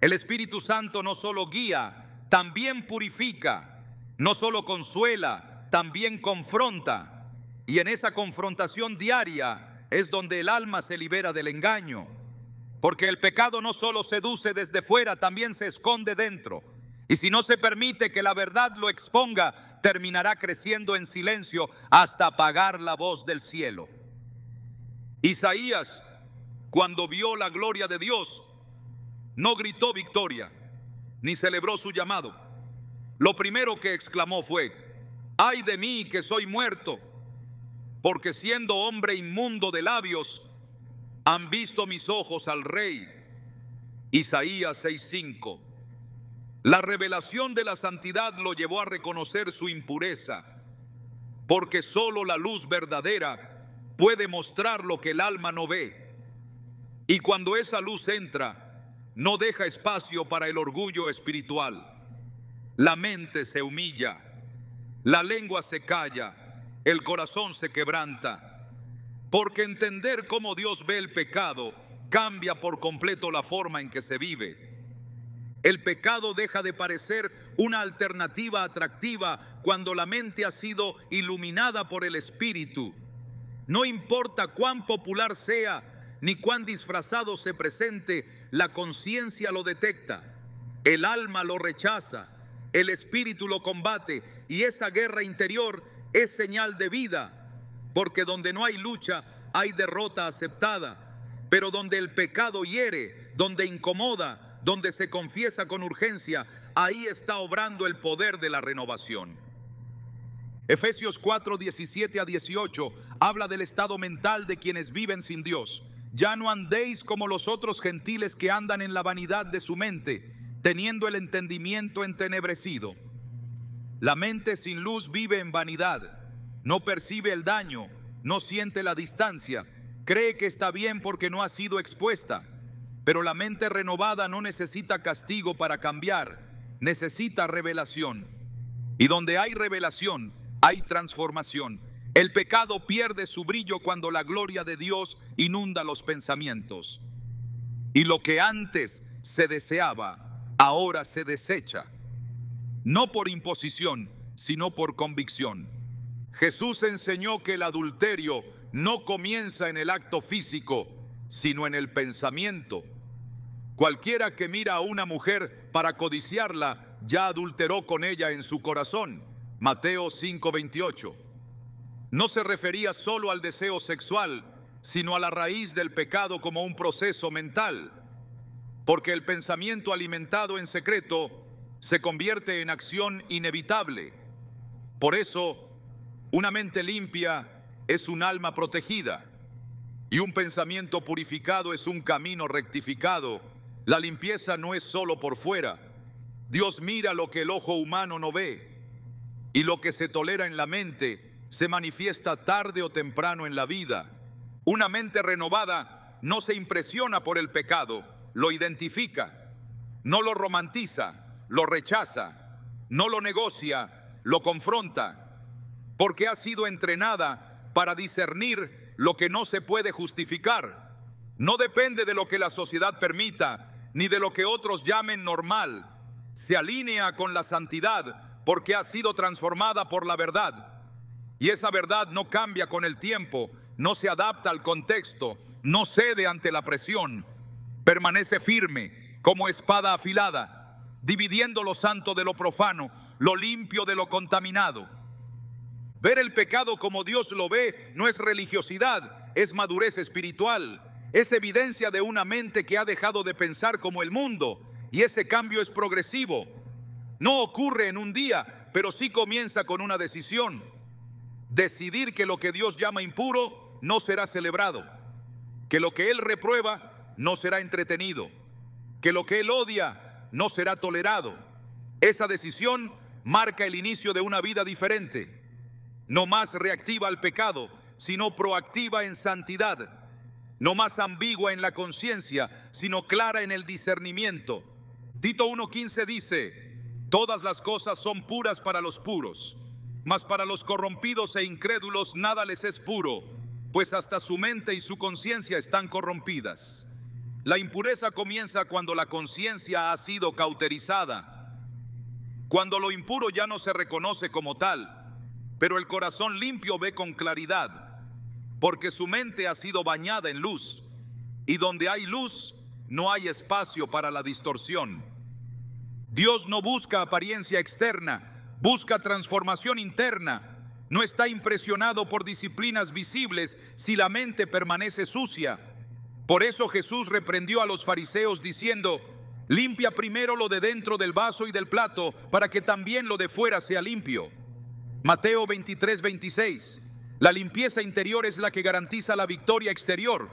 Speaker 1: El Espíritu Santo no solo guía, también purifica, no solo consuela, también confronta. Y en esa confrontación diaria es donde el alma se libera del engaño. Porque el pecado no solo seduce desde fuera, también se esconde dentro. Y si no se permite que la verdad lo exponga, terminará creciendo en silencio hasta apagar la voz del cielo. Isaías, cuando vio la gloria de Dios, no gritó victoria, ni celebró su llamado. Lo primero que exclamó fue: ¡ay de mí que soy muerto! Porque siendo hombre inmundo de labios, han visto mis ojos al Rey. Isaías 6:5. La revelación de la santidad lo llevó a reconocer su impureza, porque solo la luz verdadera puede mostrar lo que el alma no ve. Y cuando esa luz entra, no deja espacio para el orgullo espiritual. La mente se humilla, la lengua se calla, el corazón se quebranta, porque entender cómo Dios ve el pecado cambia por completo la forma en que se vive. El pecado deja de parecer una alternativa atractiva cuando la mente ha sido iluminada por el Espíritu. No importa cuán popular sea ni cuán disfrazado se presente, la conciencia lo detecta, el alma lo rechaza, el Espíritu lo combate, y esa guerra interior es señal de vida, porque donde no hay lucha hay derrota aceptada, pero donde el pecado hiere, donde incomoda, donde se confiesa con urgencia, ahí está obrando el poder de la renovación. Efesios 4, 17 a 18 habla del estado mental de quienes viven sin Dios. Ya no andéis como los otros gentiles que andan en la vanidad de su mente, teniendo el entendimiento entenebrecido. La mente sin luz vive en vanidad, no percibe el daño, no siente la distancia, cree que está bien porque no ha sido expuesta. Pero la mente renovada no necesita castigo para cambiar, necesita revelación. Y donde hay revelación, hay transformación. El pecado pierde su brillo cuando la gloria de Dios inunda los pensamientos. Y lo que antes se deseaba, ahora se desecha. No por imposición, sino por convicción. Jesús enseñó que el adulterio no comienza en el acto físico, sino en el pensamiento. Cualquiera que mira a una mujer para codiciarla, ya adulteró con ella en su corazón. Mateo 5:28. No se refería solo al deseo sexual, sino a la raíz del pecado como un proceso mental. Porque el pensamiento alimentado en secreto se convierte en acción inevitable. Por eso, una mente limpia es un alma protegida, y un pensamiento purificado es un camino rectificado. La limpieza no es solo por fuera. Dios mira lo que el ojo humano no ve, y lo que se tolera en la mente se manifiesta tarde o temprano en la vida. Una mente renovada no se impresiona por el pecado, lo identifica, no lo romantiza, lo rechaza, no lo negocia, lo confronta, porque ha sido entrenada para discernir lo que no se puede justificar. No depende de lo que la sociedad permita, ni de lo que otros llamen normal. Se alinea con la santidad porque ha sido transformada por la verdad. Y esa verdad no cambia con el tiempo, no se adapta al contexto, no cede ante la presión. Permanece firme como espada afilada, dividiendo lo santo de lo profano, lo limpio de lo contaminado. Ver el pecado como Dios lo ve no es religiosidad, es madurez espiritual. Es evidencia de una mente que ha dejado de pensar como el mundo, y ese cambio es progresivo. No ocurre en un día, pero sí comienza con una decisión. Decidir que lo que Dios llama impuro no será celebrado, que lo que Él reprueba no será entretenido, que lo que Él odia no será tolerado. Esa decisión marca el inicio de una vida diferente, no más reactiva al pecado, sino proactiva en santidad. No más ambigua en la conciencia, sino clara en el discernimiento. Tito 1:15 dice: todas las cosas son puras para los puros, mas para los corrompidos e incrédulos nada les es puro, pues hasta su mente y su conciencia están corrompidas. La impureza comienza cuando la conciencia ha sido cauterizada, cuando lo impuro ya no se reconoce como tal, pero el corazón limpio ve con claridad, porque su mente ha sido bañada en luz, y donde hay luz, no hay espacio para la distorsión. Dios no busca apariencia externa, busca transformación interna. No está impresionado por disciplinas visibles si la mente permanece sucia. Por eso Jesús reprendió a los fariseos diciendo: limpia primero lo de dentro del vaso y del plato, para que también lo de fuera sea limpio. Mateo 23:26. La limpieza interior es la que garantiza la victoria exterior,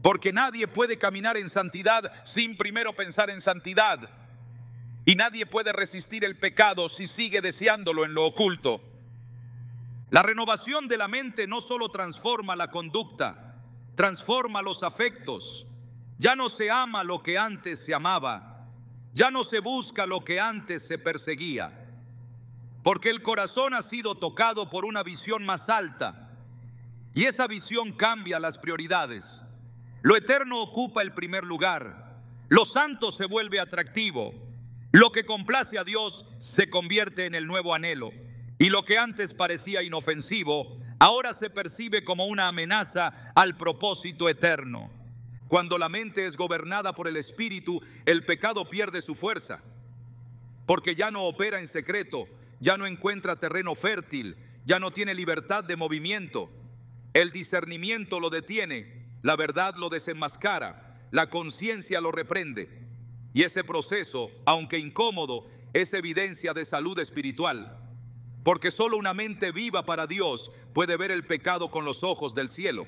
Speaker 1: porque nadie puede caminar en santidad sin primero pensar en santidad, y nadie puede resistir el pecado si sigue deseándolo en lo oculto. La renovación de la mente no solo transforma la conducta, transforma los afectos. Ya no se ama lo que antes se amaba, ya no se busca lo que antes se perseguía. Porque el corazón ha sido tocado por una visión más alta, y esa visión cambia las prioridades. Lo eterno ocupa el primer lugar, lo santo se vuelve atractivo, lo que complace a Dios se convierte en el nuevo anhelo, y lo que antes parecía inofensivo, ahora se percibe como una amenaza al propósito eterno. Cuando la mente es gobernada por el Espíritu, el pecado pierde su fuerza, porque ya no opera en secreto, ya no encuentra terreno fértil, ya no tiene libertad de movimiento. El discernimiento lo detiene, la verdad lo desenmascara, la conciencia lo reprende. Y ese proceso, aunque incómodo, es evidencia de salud espiritual, porque solo una mente viva para Dios puede ver el pecado con los ojos del cielo.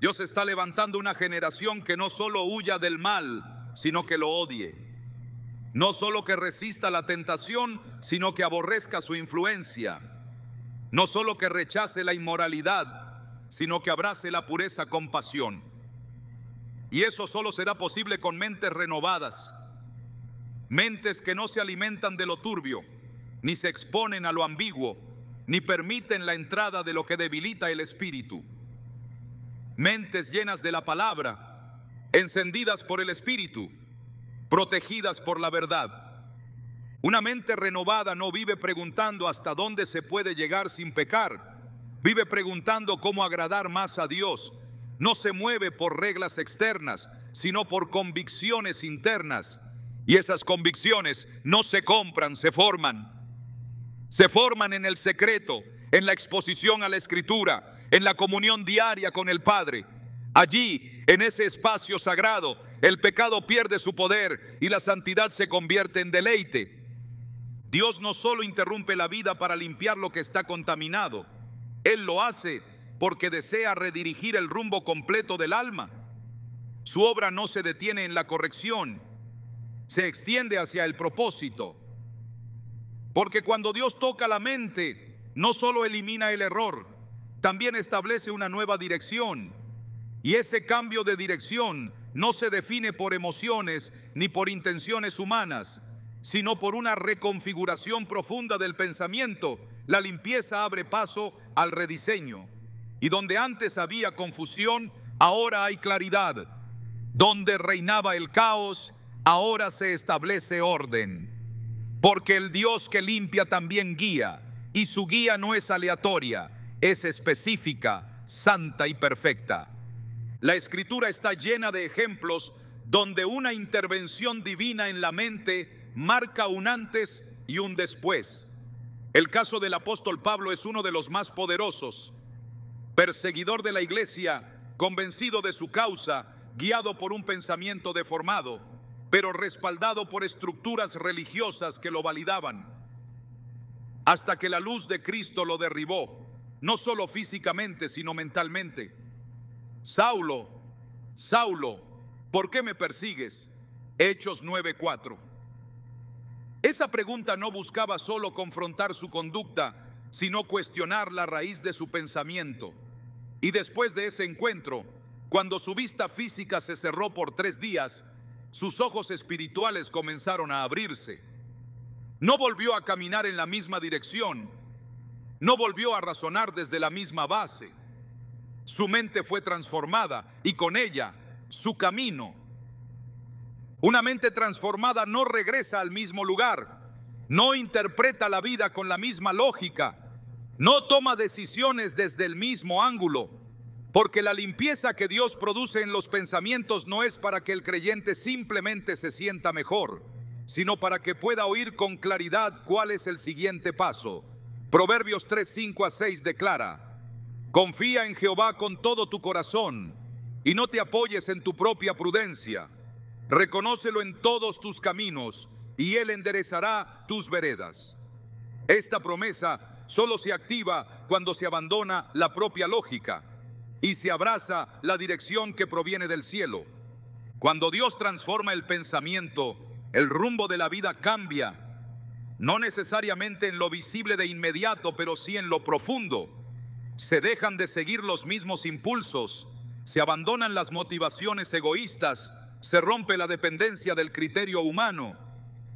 Speaker 1: Dios está levantando una generación que no solo huya del mal, sino que lo odie. No solo que resista la tentación, sino que aborrezca su influencia. No solo que rechace la inmoralidad, sino que abrace la pureza con pasión. Y eso solo será posible con mentes renovadas, mentes que no se alimentan de lo turbio, ni se exponen a lo ambiguo, ni permiten la entrada de lo que debilita el espíritu. Mentes llenas de la palabra, encendidas por el espíritu, protegidas por la verdad. Una mente renovada no vive preguntando hasta dónde se puede llegar sin pecar. Vive preguntando cómo agradar más a Dios. No se mueve por reglas externas, sino por convicciones internas. Y esas convicciones no se compran, se forman. Se forman en el secreto, en la exposición a la Escritura, en la comunión diaria con el Padre. Allí, en ese espacio sagrado, el pecado pierde su poder y la santidad se convierte en deleite. Dios no solo interrumpe la vida para limpiar lo que está contaminado. Él lo hace porque desea redirigir el rumbo completo del alma. Su obra no se detiene en la corrección, se extiende hacia el propósito. Porque cuando Dios toca la mente, no solo elimina el error, también establece una nueva dirección. Y ese cambio de dirección no se define por emociones ni por intenciones humanas, sino por una reconfiguración profunda del pensamiento. La limpieza abre paso al rediseño. Y donde antes había confusión, ahora hay claridad. Donde reinaba el caos, ahora se establece orden. Porque el Dios que limpia también guía, y su guía no es aleatoria, es específica, santa y perfecta. La Escritura está llena de ejemplos donde una intervención divina en la mente marca un antes y un después. El caso del apóstol Pablo es uno de los más poderosos. Perseguidor de la iglesia, convencido de su causa, guiado por un pensamiento deformado, pero respaldado por estructuras religiosas que lo validaban, hasta que la luz de Cristo lo derribó, no solo físicamente, sino mentalmente. Saulo, Saulo, ¿por qué me persigues? Hechos 9:4. Esa pregunta no buscaba solo confrontar su conducta, sino cuestionar la raíz de su pensamiento. Y después de ese encuentro, cuando su vista física se cerró por 3 días, sus ojos espirituales comenzaron a abrirse. No volvió a caminar en la misma dirección, no volvió a razonar desde la misma base. Su mente fue transformada y con ella su camino. Una mente transformada no regresa al mismo lugar, no interpreta la vida con la misma lógica, no toma decisiones desde el mismo ángulo, porque la limpieza que Dios produce en los pensamientos no es para que el creyente simplemente se sienta mejor, sino para que pueda oír con claridad cuál es el siguiente paso. Proverbios 3:5-6 declara: confía en Jehová con todo tu corazón y no te apoyes en tu propia prudencia. Reconócelo en todos tus caminos y Él enderezará tus veredas. Esta promesa solo se activa cuando se abandona la propia lógica y se abraza la dirección que proviene del cielo. Cuando Dios transforma el pensamiento, el rumbo de la vida cambia, no necesariamente en lo visible de inmediato, pero sí en lo profundo. Se dejan de seguir los mismos impulsos, se abandonan las motivaciones egoístas, se rompe la dependencia del criterio humano,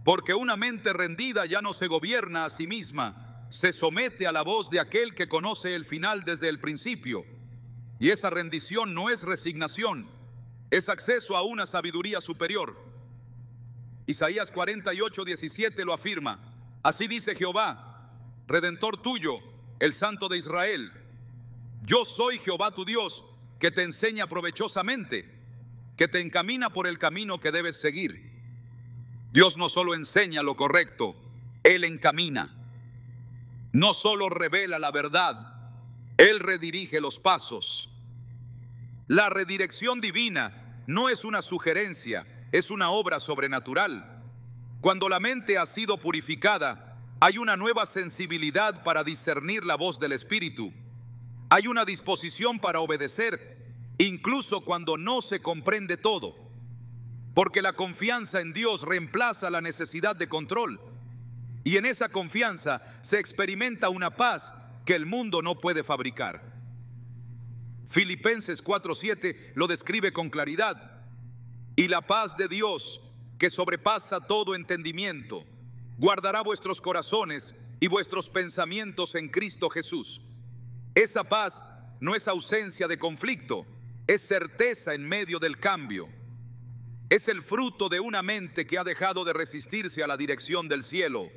Speaker 1: porque una mente rendida ya no se gobierna a sí misma, se somete a la voz de aquel que conoce el final desde el principio. Y esa rendición no es resignación, es acceso a una sabiduría superior. Isaías 48:17 lo afirma: así dice Jehová, Redentor tuyo, el Santo de Israel: yo soy Jehová tu Dios, que te enseña provechosamente, que te encamina por el camino que debes seguir. Dios no solo enseña lo correcto, Él encamina. No solo revela la verdad, Él redirige los pasos. La redirección divina no es una sugerencia, es una obra sobrenatural. Cuando la mente ha sido purificada, Hay una nueva sensibilidad para discernir la voz del Espíritu. Hay una disposición para obedecer, incluso cuando no se comprende todo. Porque la confianza en Dios reemplaza la necesidad de control. Y en esa confianza se experimenta una paz que el mundo no puede fabricar. Filipenses 4:7 lo describe con claridad. Y la paz de Dios, que sobrepasa todo entendimiento, guardará vuestros corazones y vuestros pensamientos en Cristo Jesús. Esa paz no es ausencia de conflicto, es certeza en medio del cambio. Es el fruto de una mente que ha dejado de resistirse a la dirección del cielo.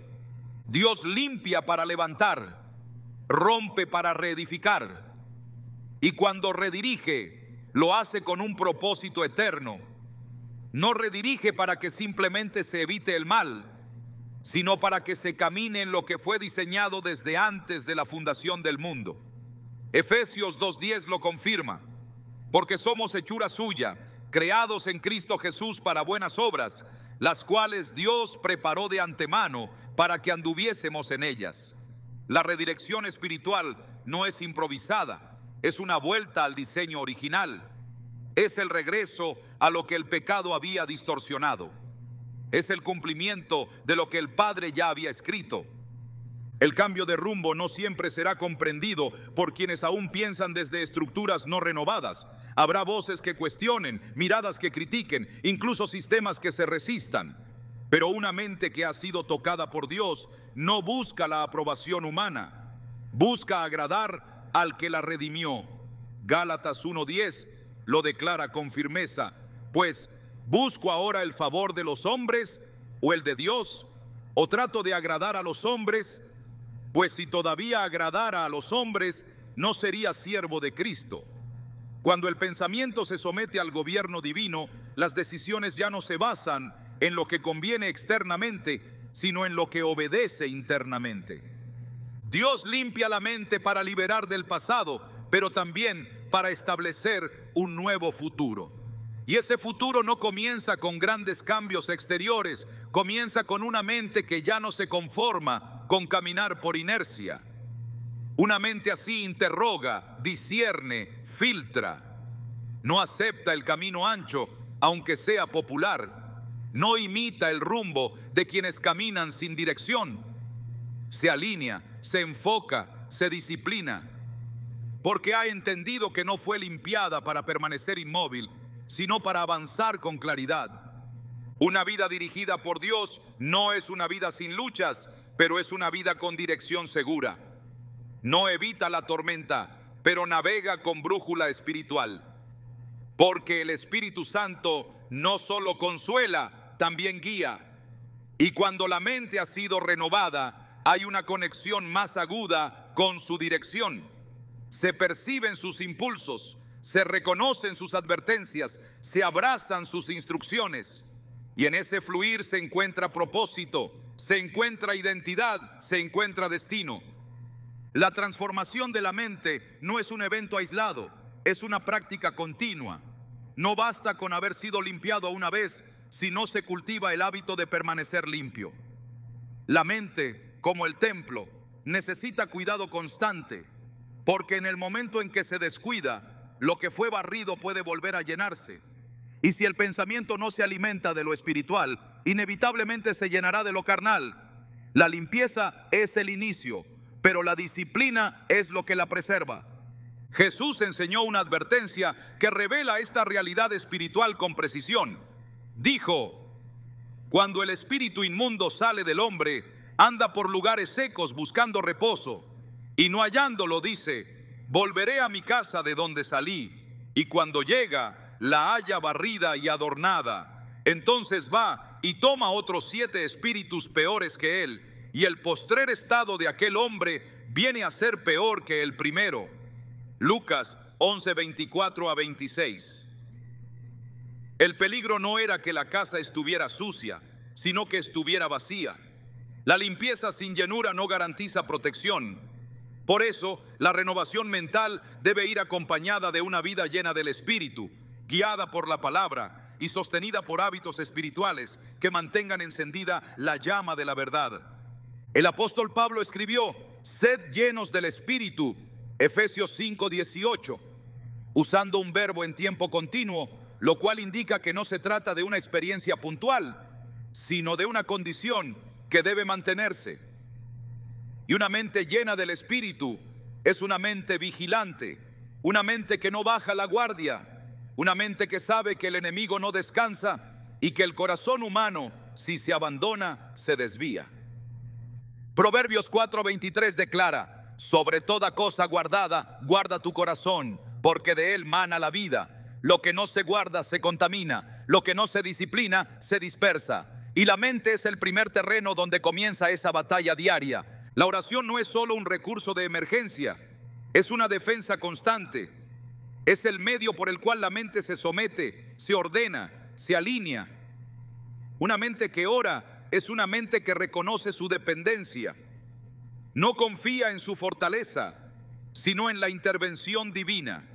Speaker 1: Dios limpia para levantar, rompe para reedificar. Y cuando redirige, lo hace con un propósito eterno. No redirige para que simplemente se evite el mal, sino para que se camine en lo que fue diseñado desde antes de la fundación del mundo. Efesios 2:10 lo confirma, porque somos hechura suya, creados en Cristo Jesús para buenas obras, las cuales Dios preparó de antemano para que anduviésemos en ellas. La redirección espiritual no es improvisada, es una vuelta al diseño original. Es el regreso a lo que el pecado había distorsionado. Es el cumplimiento de lo que el Padre ya había escrito. El cambio de rumbo no siempre será comprendido por quienes aún piensan desde estructuras no renovadas. Habrá voces que cuestionen, miradas que critiquen, incluso sistemas que se resistan. Pero una mente que ha sido tocada por Dios no busca la aprobación humana, busca agradar al que la redimió. Gálatas 1:10 lo declara con firmeza, pues ¿busco ahora el favor de los hombres o el de Dios? ¿O trato de agradar a los hombres? Pues si todavía agradara a los hombres, no sería siervo de Cristo. Cuando el pensamiento se somete al gobierno divino, las decisiones ya no se basan en lo que conviene externamente, sino en lo que obedece internamente. Dios limpia la mente para liberar del pasado, pero también para establecer un nuevo futuro. Y ese futuro no comienza con grandes cambios exteriores, comienza con una mente que ya no se conforma con caminar por inercia. Una mente así interroga, discierne, filtra. No acepta el camino ancho, aunque sea popular. No imita el rumbo de quienes caminan sin dirección. Se alinea, se enfoca, se disciplina. Porque ha entendido que no fue limpiada para permanecer inmóvil, sino para avanzar con claridad. Una vida dirigida por Dios no es una vida sin luchas, pero es una vida con dirección segura. No evita la tormenta, pero navega con brújula espiritual. Porque el Espíritu Santo no solo consuela, también guía. Y cuando la mente ha sido renovada, hay una conexión más aguda con su dirección. Se perciben sus impulsos, se reconocen sus advertencias, se abrazan sus instrucciones. Y en ese fluir se encuentra propósito, se encuentra identidad, se encuentra destino. La transformación de la mente no es un evento aislado, es una práctica continua. No basta con haber sido limpiado una vez si no se cultiva el hábito de permanecer limpio. La mente, como el templo, necesita cuidado constante, porque en el momento en que se descuida, lo que fue barrido puede volver a llenarse. Y si el pensamiento no se alimenta de lo espiritual, inevitablemente se llenará de lo carnal. La limpieza es el inicio, pero la disciplina es lo que la preserva. Jesús enseñó una advertencia que revela esta realidad espiritual con precisión. Dijo: cuando el espíritu inmundo sale del hombre, anda por lugares secos buscando reposo, y no hallándolo dice: volveré a mi casa de donde salí, y cuando llega, la halla barrida y adornada. Entonces va y toma otros 7 espíritus peores que él, y el postrer estado de aquel hombre viene a ser peor que el primero. Lucas 11:24-26. El peligro no era que la casa estuviera sucia, sino que estuviera vacía. La limpieza sin llenura no garantiza protección. Por eso, la renovación mental debe ir acompañada de una vida llena del Espíritu, guiada por la palabra y sostenida por hábitos espirituales que mantengan encendida la llama de la verdad. El apóstol Pablo escribió: sed llenos del Espíritu, Efesios 5:18, usando un verbo en tiempo continuo, lo cual indica que no se trata de una experiencia puntual, sino de una condición que debe mantenerse. Y una mente llena del Espíritu es una mente vigilante, una mente que no baja la guardia, una mente que sabe que el enemigo no descansa y que el corazón humano, si se abandona, se desvía. Proverbios 4:23 declara: sobre toda cosa guardada, guarda tu corazón, porque de él mana la vida. Lo que no se guarda se contamina, lo que no se disciplina se dispersa. Y la mente es el primer terreno donde comienza esa batalla diaria. La oración no es solo un recurso de emergencia, es una defensa constante. Es el medio por el cual la mente se somete, se ordena, se alinea. Una mente que ora es una mente que reconoce su dependencia. No confía en su fortaleza, sino en la intervención divina.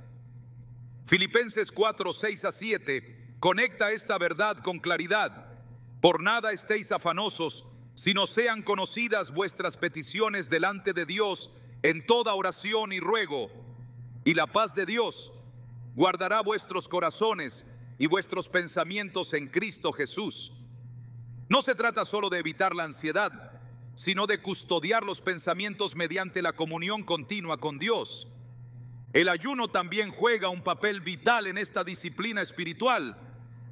Speaker 1: Filipenses 4:6-7 conecta esta verdad con claridad. Por nada estéis afanosos, sino sean conocidas vuestras peticiones delante de Dios en toda oración y ruego, y la paz de Dios guardará vuestros corazones y vuestros pensamientos en Cristo Jesús. No se trata solo de evitar la ansiedad, sino de custodiar los pensamientos mediante la comunión continua con Dios. El ayuno también juega un papel vital en esta disciplina espiritual,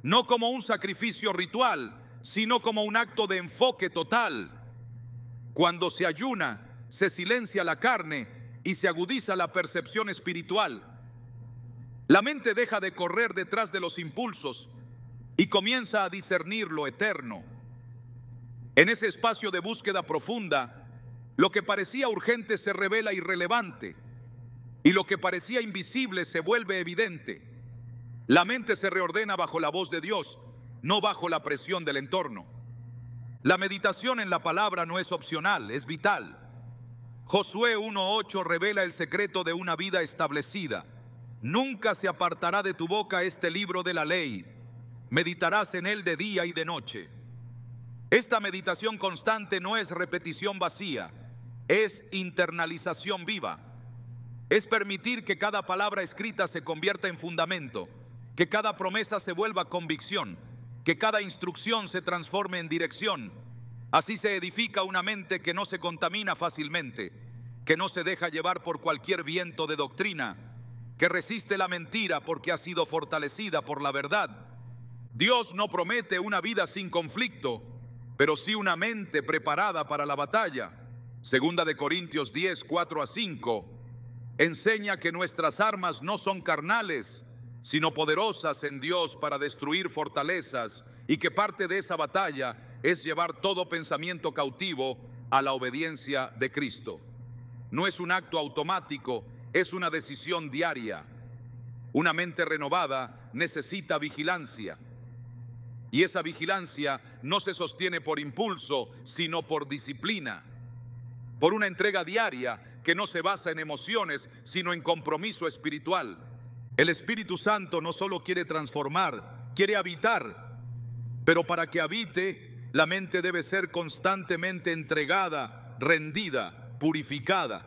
Speaker 1: no como un sacrificio ritual, sino como un acto de enfoque total. Cuando se ayuna, se silencia la carne y se agudiza la percepción espiritual. La mente deja de correr detrás de los impulsos y comienza a discernir lo eterno. En ese espacio de búsqueda profunda, lo que parecía urgente se revela irrelevante y lo que parecía invisible se vuelve evidente. La mente se reordena bajo la voz de Dios, no bajo la presión del entorno. La meditación en la palabra no es opcional, es vital. Josué 1:8 revela el secreto de una vida establecida. Nunca se apartará de tu boca este libro de la ley. Meditarás en él de día y de noche. Esta meditación constante no es repetición vacía, es internalización viva. Es permitir que cada palabra escrita se convierta en fundamento, que cada promesa se vuelva convicción, que cada instrucción se transforme en dirección. Así se edifica una mente que no se contamina fácilmente, que no se deja llevar por cualquier viento de doctrina, que resiste la mentira porque ha sido fortalecida por la verdad. Dios no promete una vida sin conflicto, pero sí una mente preparada para la batalla. Segunda de Corintios 10:4-5 enseña que nuestras armas no son carnales, sino poderosas en Dios para destruir fortalezas, y que parte de esa batalla es llevar todo pensamiento cautivo a la obediencia de Cristo. No es un acto automático, es una decisión diaria. Una mente renovada necesita vigilancia. Y esa vigilancia no se sostiene por impulso, sino por disciplina, por una entrega diaria que no se basa en emociones, sino en compromiso espiritual. El Espíritu Santo no solo quiere transformar, quiere habitar, pero para que habite, la mente debe ser constantemente entregada, rendida, purificada,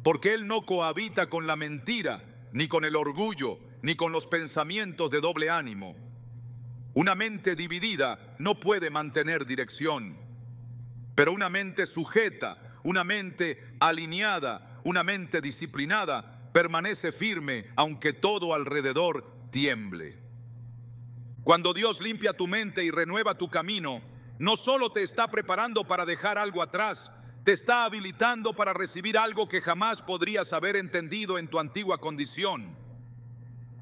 Speaker 1: porque Él no cohabita con la mentira, ni con el orgullo, ni con los pensamientos de doble ánimo. Una mente dividida no puede mantener dirección, pero una mente sujeta, una mente alineada, una mente disciplinada, permanece firme aunque todo alrededor tiemble. Cuando Dios limpia tu mente y renueva tu camino, no solo te está preparando para dejar algo atrás, te está habilitando para recibir algo que jamás podrías haber entendido en tu antigua condición.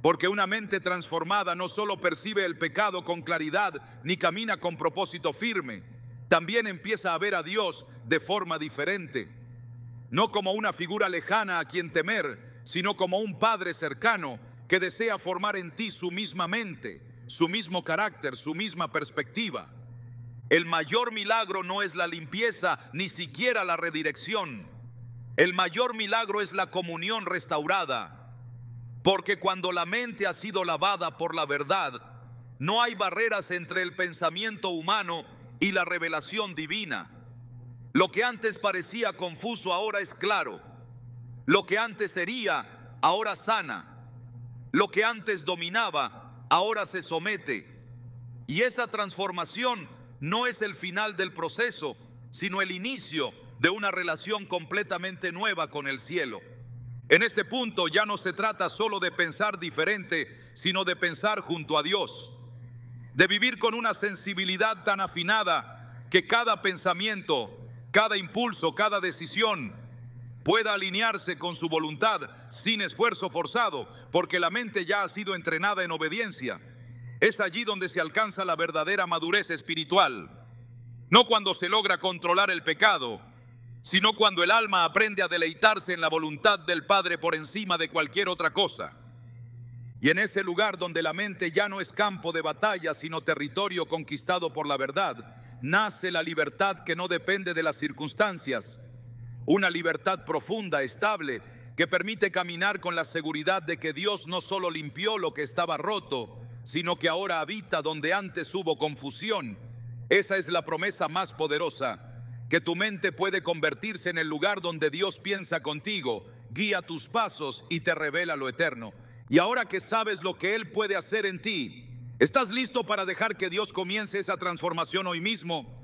Speaker 1: Porque una mente transformada no solo percibe el pecado con claridad, ni camina con propósito firme, también empieza a ver a Dios de forma diferente. No como una figura lejana a quien temer, sino como un Padre cercano que desea formar en ti su misma mente, su mismo carácter, su misma perspectiva. El mayor milagro no es la limpieza, ni siquiera la redirección. El mayor milagro es la comunión restaurada. Porque cuando la mente ha sido lavada por la verdad, no hay barreras entre el pensamiento humano y la revelación divina. Lo que antes parecía confuso ahora es claro. Lo que antes hería, ahora sana. Lo que antes dominaba, ahora se somete. Y esa transformación no es el final del proceso, sino el inicio de una relación completamente nueva con el cielo. En este punto ya no se trata solo de pensar diferente, sino de pensar junto a Dios, de vivir con una sensibilidad tan afinada que cada pensamiento, cada impulso, cada decisión pueda alinearse con su voluntad sin esfuerzo forzado, porque la mente ya ha sido entrenada en obediencia. Es allí donde se alcanza la verdadera madurez espiritual, no cuando se logra controlar el pecado, sino cuando el alma aprende a deleitarse en la voluntad del Padre por encima de cualquier otra cosa. Y en ese lugar donde la mente ya no es campo de batalla, sino territorio conquistado por la verdad, nace la libertad que no depende de las circunstancias. Una libertad profunda, estable, que permite caminar con la seguridad de que Dios no solo limpió lo que estaba roto, sino que ahora habita donde antes hubo confusión. Esa es la promesa más poderosa, que tu mente puede convertirse en el lugar donde Dios piensa contigo, guía tus pasos y te revela lo eterno. Y ahora que sabes lo que Él puede hacer en ti, ¿estás listo para dejar que Dios comience esa transformación hoy mismo?